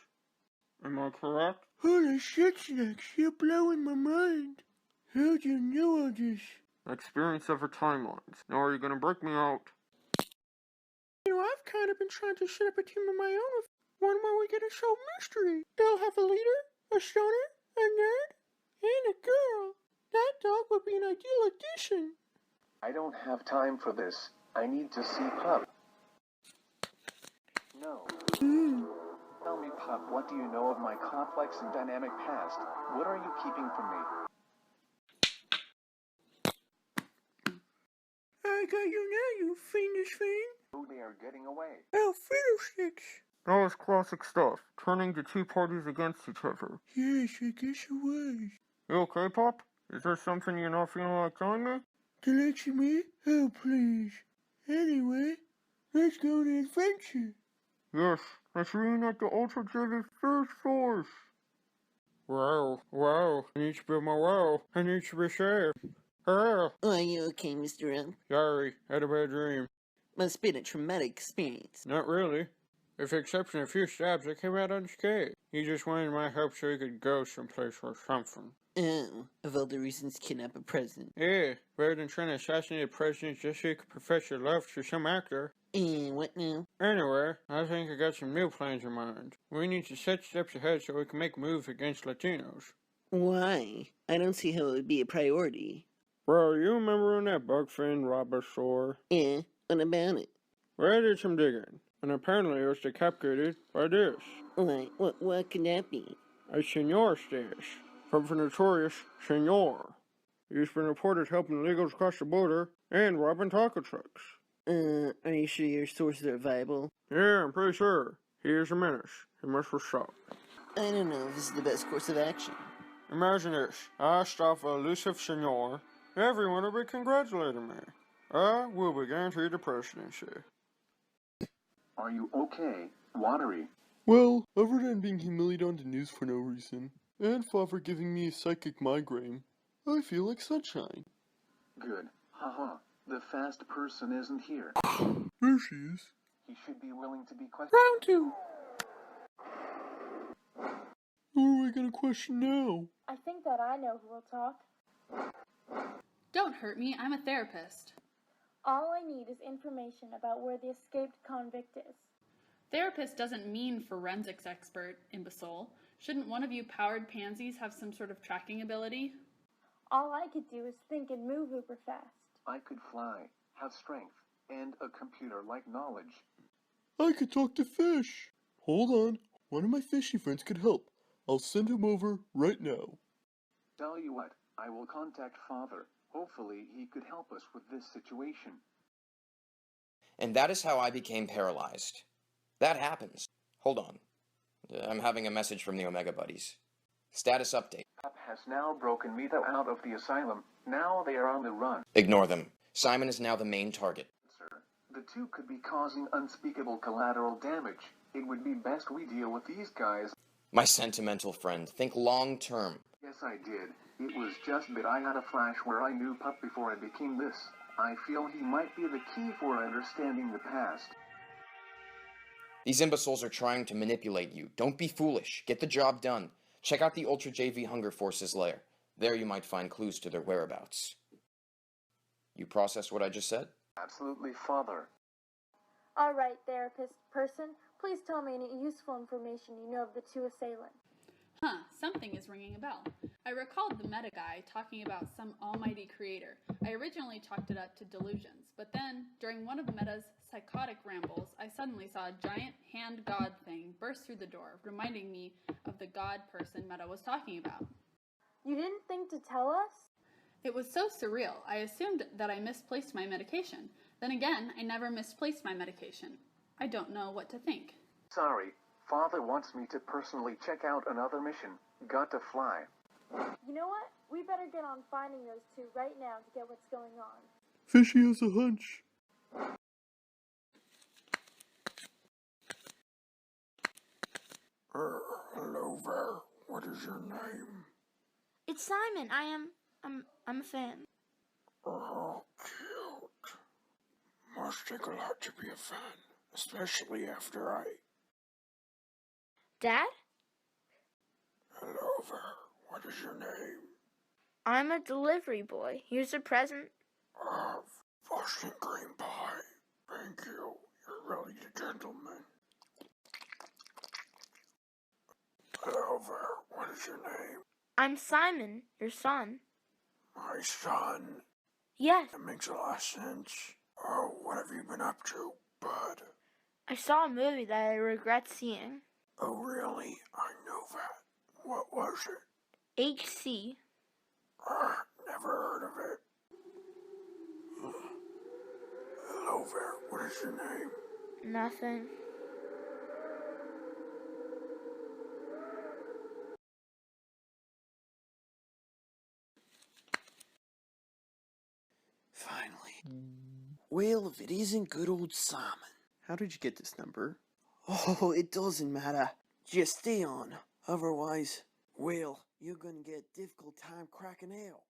Am I correct? Holy shit, Snacks, you're blowing my mind. How do you know all this? Experience of her timelines. Now are you gonna break me out? You know, I've kind of been trying to set up a team of my own with one where we get a solve mystery. They'll have a leader, a stoner, a nerd, and a girl. That dog would be an ideal addition. I don't have time for this. I need to see Pup. No. Tell me, Pup, what do you know of my complex and dynamic past? What are you keeping from me? I got you now, you fiendish fiend. Oh, they are getting away. Oh, fiddlesticks. That was classic stuff, turning the two parties against each other. Yes, I guess it was. You okay, Pop? Is there something you're not feeling like telling me? The likes of me? Oh, please. Anyway, let's go on an adventure. Yes, let's reunite the Ultra JV First Force. Wow, I need to build my wow. I need to be safe. Are you okay, Mr. Rump? Sorry, had a bad dream. Must have been a traumatic experience. Not really. With the exception of a few stabs, I came out unscathed. He just wanted my help so he could go someplace or something. Oh, of all the reasons to kidnap a president. Yeah, rather than trying to assassinate a president just so you could profess your love to some actor. And what now? Anyway, I think I got some new plans in mind. We need to set steps ahead so we can make moves against Latinos. Why? I don't see how it would be a priority. Bro, you remember when that bugfin robbed our store? Yeah, what about it? Well, I did some digging, and apparently it was decapitated by this. Why, what could that be? A senor stash from the notorious Senor. He's been reported helping illegals cross the border and robbing taco trucks. Are you sure your sources are viable? Yeah, I'm pretty sure. He is a menace. He must be stopped. I don't know if this is the best course of action. Imagine this. I stop a elusive senor. Everyone will be congratulating me. I will be guaranteed the presidency. Are you okay, Watery? Well, other than being humiliated on the news for no reason, and Father giving me a psychic migraine, I feel like sunshine. Good. Haha. The fast person isn't here. There she is. He should be willing to be questioned. Round 2! Who are we gonna question now? I think that I know who will talk. Don't hurt me, I'm a therapist. All I need is information about where the escaped convict is. Therapist doesn't mean forensics expert, imbecile. Shouldn't one of you powered pansies have some sort of tracking ability? All I could do is think and move uber fast. I could fly, have strength, and a computer-like knowledge. I could talk to fish. Hold on, one of my fishy friends could help. I'll send him over right now. Tell you what, I will contact Father. Hopefully he could help us with this situation. And that is how I became paralyzed. That happens. Hold on. I'm having a message from the Omega Buddies. Status update. Pup has now broken Mita out of the asylum. Now they are on the run. Ignore them. Simon is now the main target. Sir, the two could be causing unspeakable collateral damage. It would be best we deal with these guys. My sentimental friend, think long term. Yes, I did. It was just that I had a flash where I knew Pup before I became this. I feel he might be the key for understanding the past. These imbeciles are trying to manipulate you. Don't be foolish. Get the job done. Check out the Ultra JV Hunger Forces lair. There you might find clues to their whereabouts. You process what I just said? Absolutely, Father. All right, therapist person, please tell me any useful information you know of the two assailants. Huh, something is ringing a bell. I recalled the meta guy talking about some almighty creator. I originally chalked it up to delusions, but then, during one of Meta's psychotic rambles, I suddenly saw a giant hand god thing burst through the door, reminding me of the god person Meta was talking about. You didn't think to tell us? It was so surreal, I assumed that I misplaced my medication. Then again, I never misplaced my medication. I don't know what to think. Sorry, Father wants me to personally check out another mission. Got to fly. You know what? We better get on finding those two right now to get what's going on. Fishy has a hunch. Hello there. What is your name? It's Simon. I'm a fan. Oh, cute. Must take a lot to be a fan, especially after I... Dad? Hello there. What is your name? I'm a delivery boy. Here's a present. Boston cream pie. Thank you. You're really a gentleman. Hello there. What is your name? I'm Simon, your son. My son. Yes, That makes a lot of sense. Oh, what have you been up to, bud? I saw a movie that I regret seeing. Oh, really? I know that. What was it? HC. Never heard of it. Hello there. What is your name? Nothing. Finally. Well, if it isn't good old Simon. How did you get this number? Oh, it doesn't matter. Just stay on. Otherwise, well, you're gonna get a difficult time cracking out.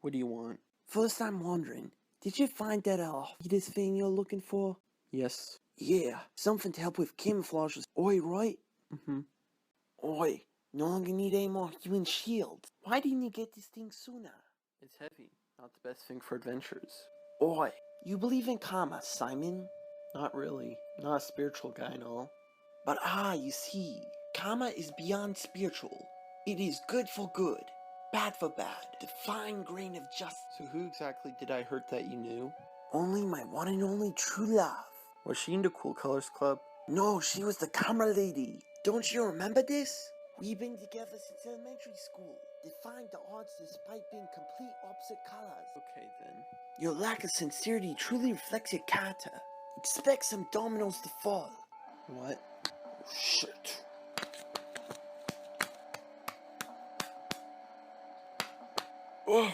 What do you want? First, I'm wondering, Did you find that this thing you're looking for? Yes. Yeah, something to help with camouflages. Oi, right? Mm-hmm. Oi, no longer need any more human shields. Why didn't you get this thing sooner? It's heavy. Not the best thing for adventures. Oi, you believe in karma, Simon? Not really. Not a spiritual guy and all. But you see, karma is beyond spiritual. It is good for good, bad for bad, the fine grain of justice. So who exactly did I hurt that you knew? Only my one and only true love. Was she into Cool Colors Club? No, she was the camera lady. Don't you remember this? We've been together since elementary school. Defied the odds despite being complete opposite colors. Okay then. Your lack of sincerity truly reflects your character. Expect some dominoes to fall. What? Shit. Oh.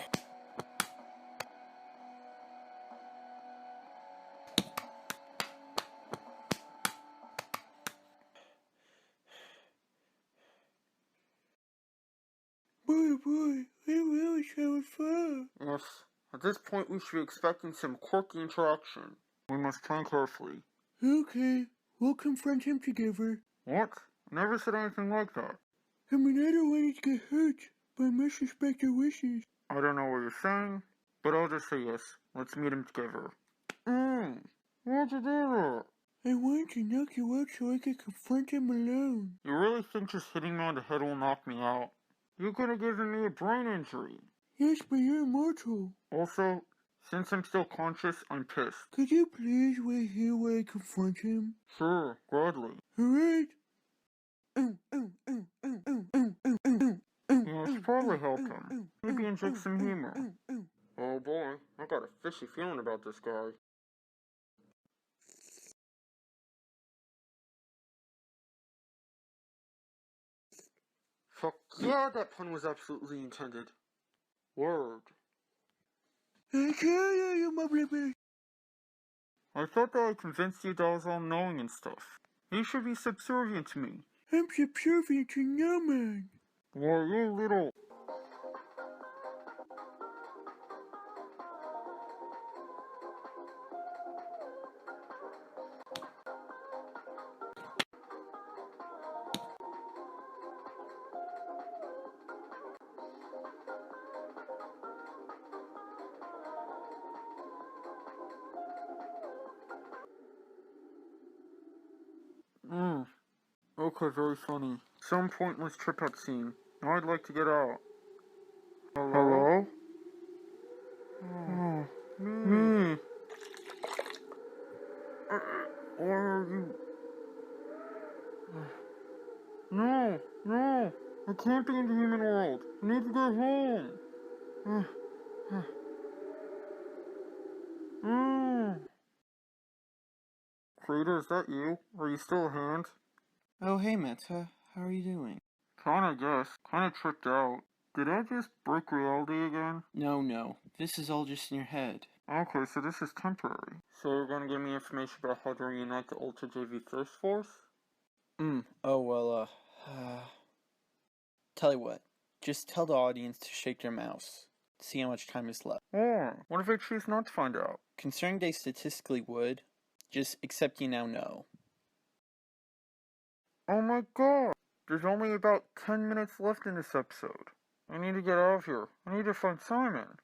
Boy, I really wish I was fun. Yes, at this point we should be expecting some quirky interaction. We must plan carefully. Okay, we'll confront him together. What? I never said anything like that. I mean, I don't want it to get hurt, but I must respect your wishes. I don't know what you're saying, but I'll just say yes. Let's meet him together. Why'd you do that? I want to knock you out so I can confront him alone. You really think just hitting me on the head will knock me out? You could have given me a brain injury. Yes, but you're immortal. Also, since I'm still conscious, I'm pissed. Could you please wait here while I confront him? Sure, gladly. Alright. Yeah, I should probably help him. Maybe inject some humor. Oh boy, I got a fishy feeling about this guy. Fuck yeah, that pun was absolutely intended. Word. I can't, you mother. I thought that I convinced you that I was all-knowing and stuff. You should be subservient to me. I'm subservient to no man. Well, you little... Okay, very funny. Some pointless trip-out scene. Now I'd like to get out. Hello? Oh, me. Why are you... No! I can't be in the human world. I need to go home. Frida, is that you? Are you still a hand? Oh, hey, Meta. How are you doing? Kinda guess. Kinda tripped out. Did I just break reality again? No. This is all just in your head. Okay, so this is temporary. So you're gonna give me information about how to reunite the Ultra JV Thirst Force? Oh, well, tell you what. Just tell the audience to shake their mouse. See how much time is left. What if I choose not to find out? Considering they statistically would, just accept you now know. Oh my god! There's only about 10 minutes left in this episode. I need to get out of here. I need to find Simon.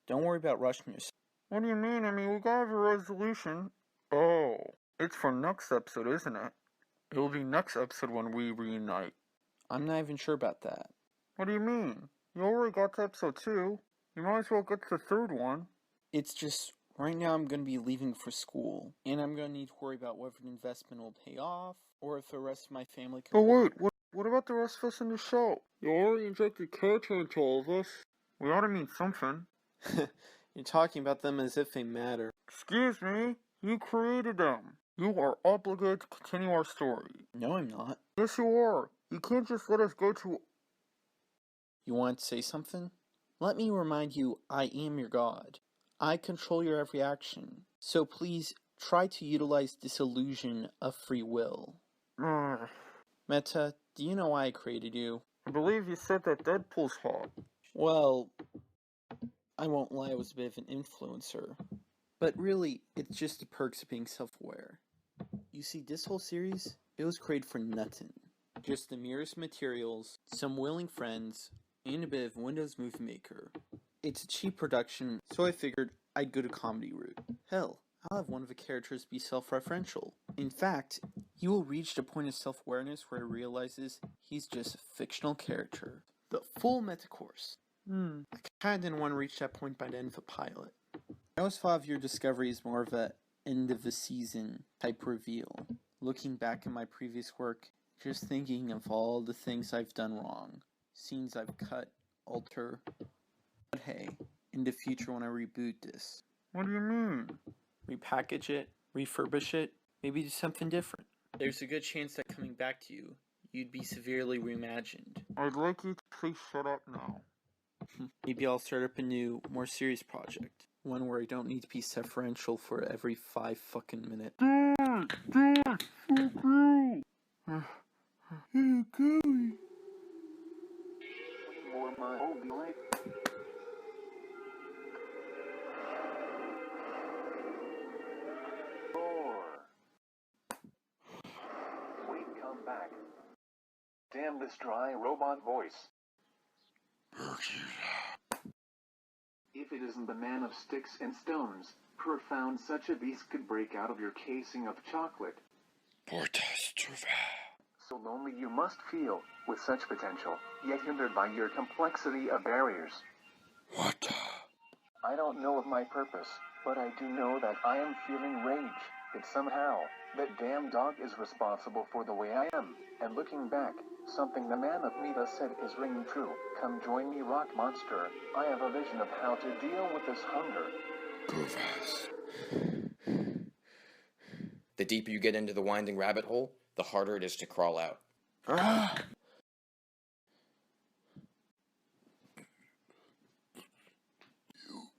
Don't worry about rushing yourself. What do you mean? I mean, we gotta have a resolution. Oh, it's for next episode, isn't it? It will be next episode when we reunite. I'm not even sure about that. What do you mean? You already got to episode 2. You might as well get to the third one. It's just, right now I'm going to be leaving for school, and I'm going to need to worry about whether the investment will pay off, or if the rest of my family can... But wait, what about the rest of us in the show? You already injected character into all of us. We ought to mean something. You're talking about them as if they matter. Excuse me? You created them. You are obligated to continue our story. No, I'm not. Yes, you are. You can't just let us go to... You want to say something? Let me remind you, I am your god. I control your every action. So please, try to utilize this illusion of free will. Meta, do you know why I created you? I believe you said that Deadpool's hot. Well, I won't lie, I was a bit of an influencer. But really, it's just the perks of being self-aware. You see, this whole series, it was created for nothing. Just the merest materials, some willing friends, and a bit of Windows Movie Maker. It's a cheap production, so I figured I'd go the comedy route. Hell, I'll have one of the characters be self-referential. In fact, he will reach the point of self-awareness where he realizes he's just a fictional character. The full meta course. I kinda didn't want to reach that point by the end of the pilot. I always thought of your discovery as more of a end of the season type reveal. Looking back at my previous work, just thinking of all the things I've done wrong. Scenes I've cut, alter. But hey, in the future when I reboot this. What do you mean? Repackage it, refurbish it, maybe do something different. There's a good chance that coming back to you, you'd be severely reimagined. I'd like you to please shut up now. Maybe I'll start up a new, more serious project. One where I don't need to be self-referential for every 5 fucking minutes. Hey, Chloe. More my old life. Wait, come back. Damn this dry robot voice. If it isn't the man of sticks and stones, profound such a beast could break out of your casing of chocolate. So lonely you must feel, with such potential, yet hindered by your complexity of barriers. I don't know of my purpose, but I do know that I am feeling rage. That somehow, that damn dog is responsible for the way I am. And looking back, something the man of Mita said is ringing true. Come join me, rock monster. I have a vision of how to deal with this hunger. Go fast. The deeper you get into the winding rabbit hole, the harder it is to crawl out. You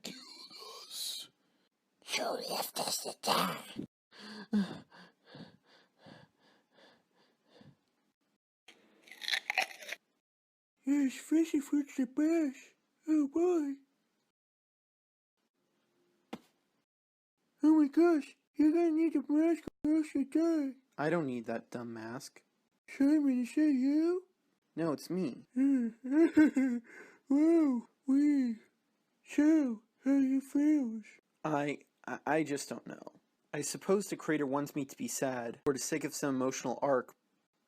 killed us. You left us to die. Yes, fishy fruit's the best. Oh boy. Oh my gosh, you're gonna need a mask or else you die. I don't need that dumb mask. Simon, is that you? No, it's me. Whoa, weird. So, how you feels? I just don't know. I suppose the creator wants me to be sad for the sake of some emotional arc,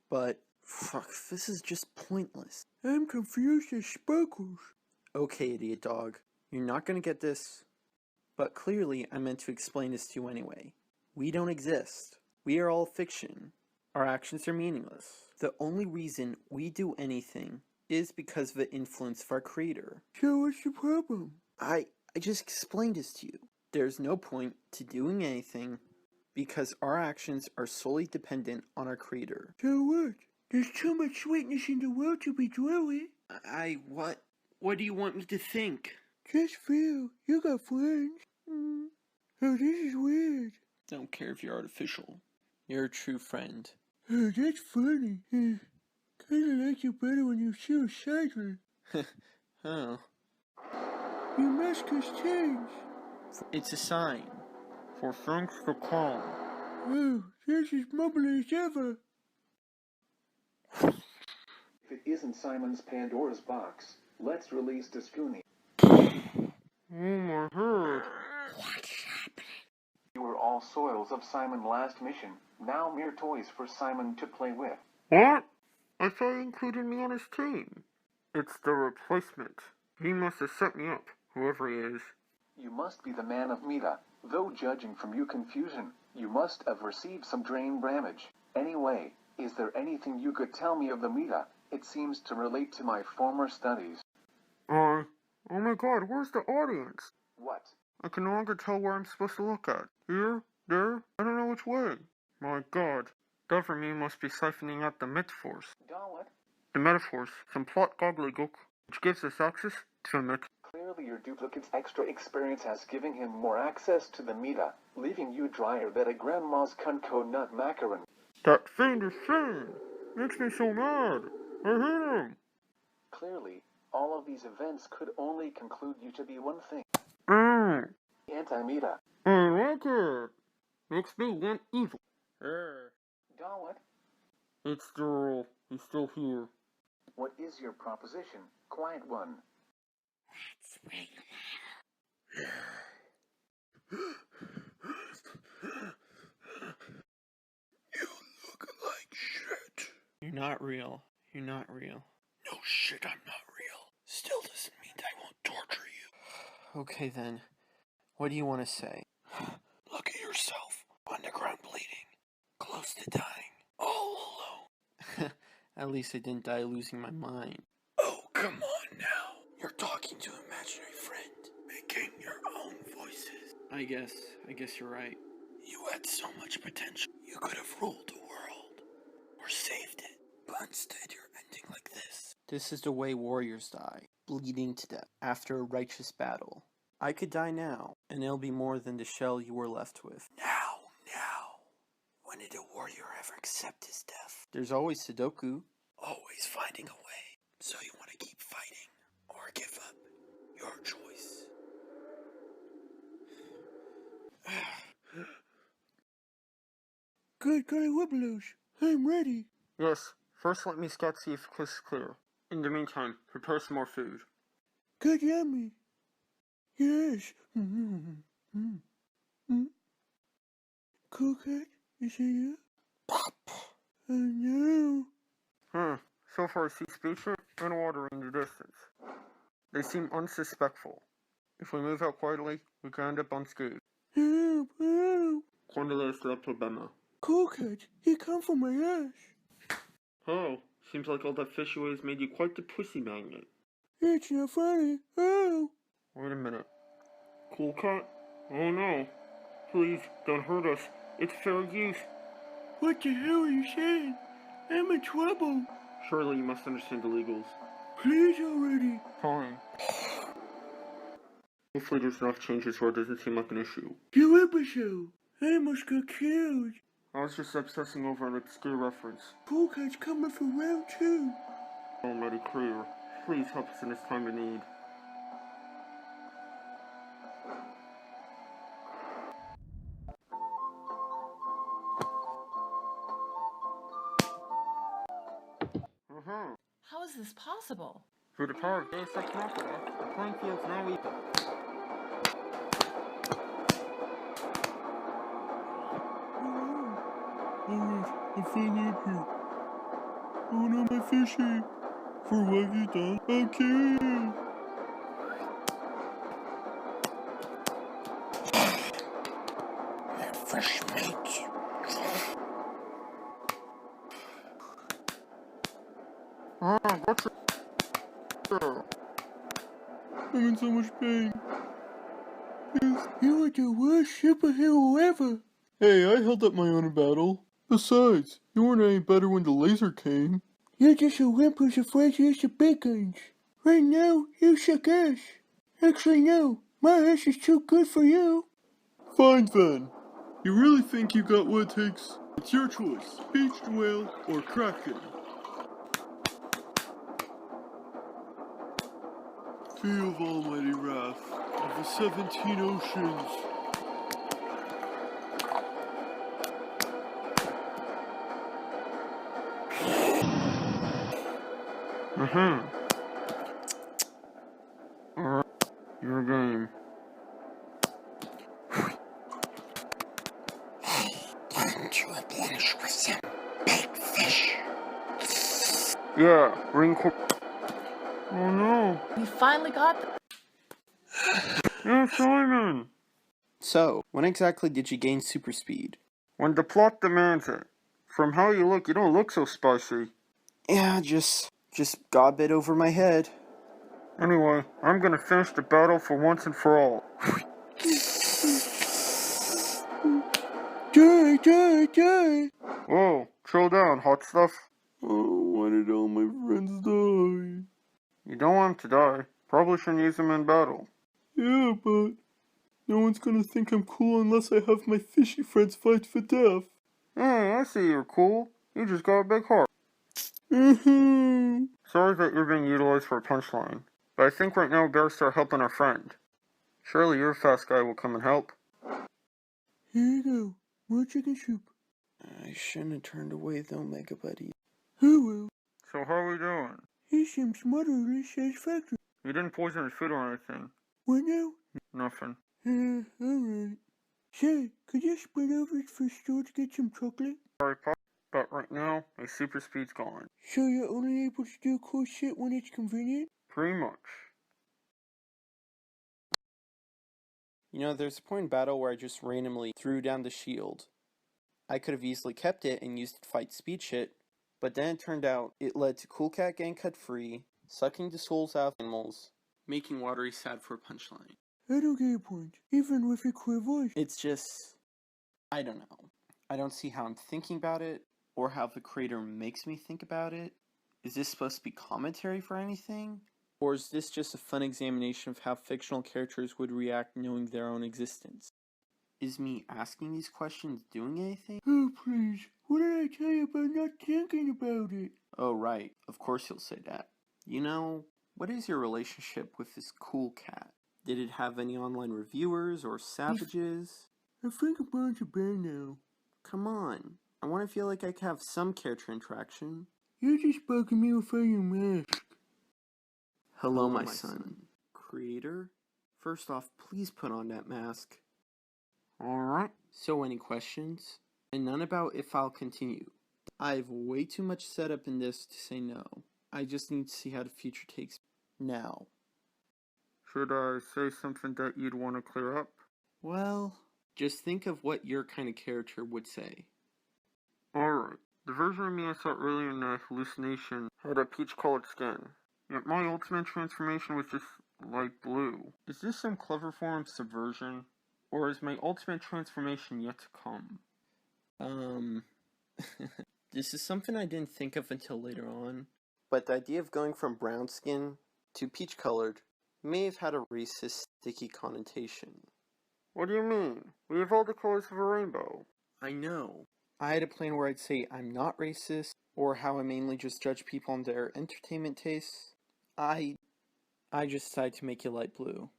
but fuck, this is just pointless. I'm confused as sparkles. Okay, idiot dog. You're not gonna get this, but clearly I meant to explain this to you anyway. We don't exist. We are all fiction. Our actions are meaningless. The only reason we do anything is because of the influence of our creator. So what's the problem? I just explained this to you. There's no point to doing anything because our actions are solely dependent on our creator. So what? There's too much sweetness in the world to be dwelling. What? What do you want me to think? Just feel, you got friends. Oh, this is weird. Don't care if you're artificial. You're a true friend. Oh, that's funny. Kinda like you better when you're suicidal. Oh. Your mask has changed. It's a sign. For things to come. Oh, this is mumbly as ever. If it isn't Simon's Pandora's box, let's release Discoony. Oh my head. What's happening? You were all soils of Simon's last mission, now mere toys for Simon to play with. What? I thought he included me on his team. It's the replacement. He must have set me up, whoever he is. You must be the man of Mita, though judging from your confusion, you must have received some brain damage. Anyway, is there anything you could tell me of the Mita? It seems to relate to my former studies. Oh my god, where's the audience? What? I can no longer tell where I'm supposed to look at. Here? There? I don't know which way. My god. That for me must be siphoning out the metaphors. What? The metaphors, some plot gobbledygook, which gives us access to the Clearly your duplicate's extra experience has given him more access to the Mita, leaving you drier than a grandma's Cunco nut macaron. That fiendish thing makes me so mad. I hate him. Clearly, all of these events could only conclude you to be one thing. anti-meta. I like it. Makes me want evil. Dalwhat, It's Daryl. He's still here. what is your proposition? Quiet one. You're not real. You're not real. No shit, I'm not real. Still doesn't mean I won't torture you. Okay then. What do you want to say? Look at yourself. On the ground bleeding. Close to dying. All alone. At least I didn't die losing my mind. Oh, come on now. You're talking to an imaginary friend. Making your own voices. I guess you're right. You had so much potential. You could have ruled the world. Or saved it. But instead you're ending like this. This is the way warriors die, bleeding to death after a righteous battle. I could die now, and it'll be more than the shell you were left with. Now. When did a warrior ever accept his death? There's always Sudoku. Always finding a way. So you want to keep fighting, or give up. Your choice. Good golly whipplers, I'm ready. Yes, first let me scout see if the coast is clear. In the meantime, prepare some more food. Good yummy. Yes. Mm-hmm. Cool cat, is it you? Pop. Oh no. So far I see speech and water in the distance. They seem unsuspectful. If we move out quietly, we can end up unscathed. Help, help. Quando est la problema? Cool cat, he come for my ass. Oh, seems like all that fishy ways made you quite the pussy magnet. It's not funny. Oh. Wait a minute. Cool cat? Oh no. Please, don't hurt us. It's fair use. What the hell are you saying? I'm in trouble. Surely you must understand the legals. Please already. Fine. Hopefully there's enough changes where it doesn't seem like an issue. You episode. I almost got killed. I was just obsessing over an obscure reference. Cool cat's coming for round 2. Already clear. Please help us in this time of need. How is this possible? Through the power of Deus Ex Machina, the playing field's now equal. Alright, I'm finally up here. Oh no, my fishy. For what have you done? Okay. Fresh meat. What's I'm in so much pain. Yes, you are the worst superhero ever. Hey, I held up my own in battle. Besides, you weren't any better when the laser came. You're just a wimp who's afraid to use the big guns. Right now, you suck ass. Actually, no. My ass is too good for you. Fine then. You really think you got what it takes? It's your choice. Beached whale or kraken. Feel of almighty wrath of the 17 oceans. Alright, your game. Time to replenish with some big fish. Yeah, ring corp. Oh no. We finally got Yeah, Simon. So, when exactly did you gain super speed? When the plot demands it. From how you don't look so spicy. Yeah, just got a bit over my head. Anyway, I'm gonna finish the battle for once and for all. Die! Whoa, chill down, hot stuff. Oh, why did all my friends die? You don't want him to die. Probably shouldn't use him in battle. Yeah, but no one's gonna think I'm cool unless I have my fishy friends fight for death. Hey, I see you're cool. You just got a big heart. Mm-hmm. Sorry that you're being utilized for a punchline, but I think right now we better start helping our friend. Surely your fast guy will come and help. Here you go. More chicken soup. I shouldn't have turned away though, Mega Buddy. Oh well. So how are we doing? He seems moderately satisfactory. You didn't poison his food or anything. What now? Nothing. Alright. Say, could you spread over for store to get some chocolate? Sorry, Pop, but right now, my super speed's gone. So you're only able to do cool shit when it's convenient? Pretty much. You know, there's a point in battle where I just randomly threw down the shield. I could have easily kept it and used it to fight speed shit, but then it turned out it led to Cool Cat getting cut free, sucking the souls out of animals, making Watery sad for a punchline. I don't get your point, even with a queer voice. It's just, I don't know. I don't see how I'm thinking about it, or how the creator makes me think about it. Is this supposed to be commentary for anything? Or is this just a fun examination of how fictional characters would react knowing their own existence? Is me asking these questions doing anything? Oh please, what did I tell you about not thinking about it? Oh right, of course you'll say that. You know, what is your relationship with this Cool Cat? Did it have any online reviewers or savages? I think a bunch of band now. Come on, I want to feel like I can have some character interaction. You're just bugging me with your mask. Hello, my son. Creator? First off, please put on that mask. Alright. So any questions? And none about if I'll continue. I have way too much setup in this to say no. I just need to see how the future takes me. Now. Should I say something that you'd want to clear up? Well, just think of what your kind of character would say. Alright. The version of me I saw earlier in the hallucination had a peach-colored skin. Yet my ultimate transformation was just light blue. Is this some clever form of subversion? Or is my ultimate transformation yet to come? This is something I didn't think of until later on. But the idea of going from brown skin to peach-colored may have had a racist, sticky connotation. What do you mean? We have all the colors of a rainbow. I know. I had a plan where I'd say I'm not racist, or how I mainly just judge people on their entertainment tastes. I just decided to make you light blue.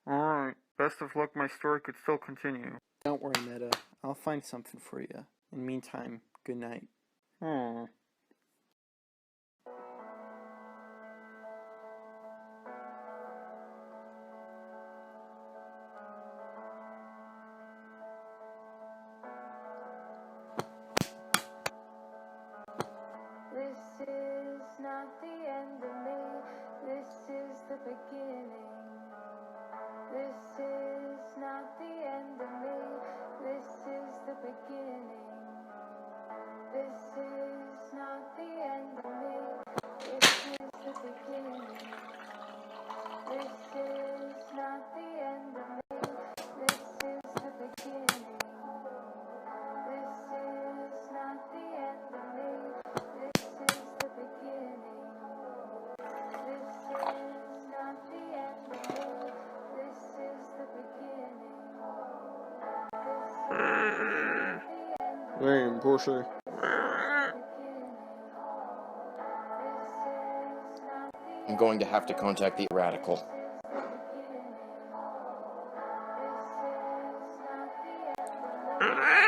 Alright, best of luck, my story could still continue. Don't worry, Meta. I'll find something for you. In the meantime, good night. Aww. This is not the end of me, this is the beginning. This is not the end of me, this is the beginning. This is not the end of me, this is the beginning. This is not the end of me, this is the beginning. This is not the end of me, this is the beginning. This is not the end of me, this is the beginning. Damn, Pusher. I'm going to have to contact the radical. This is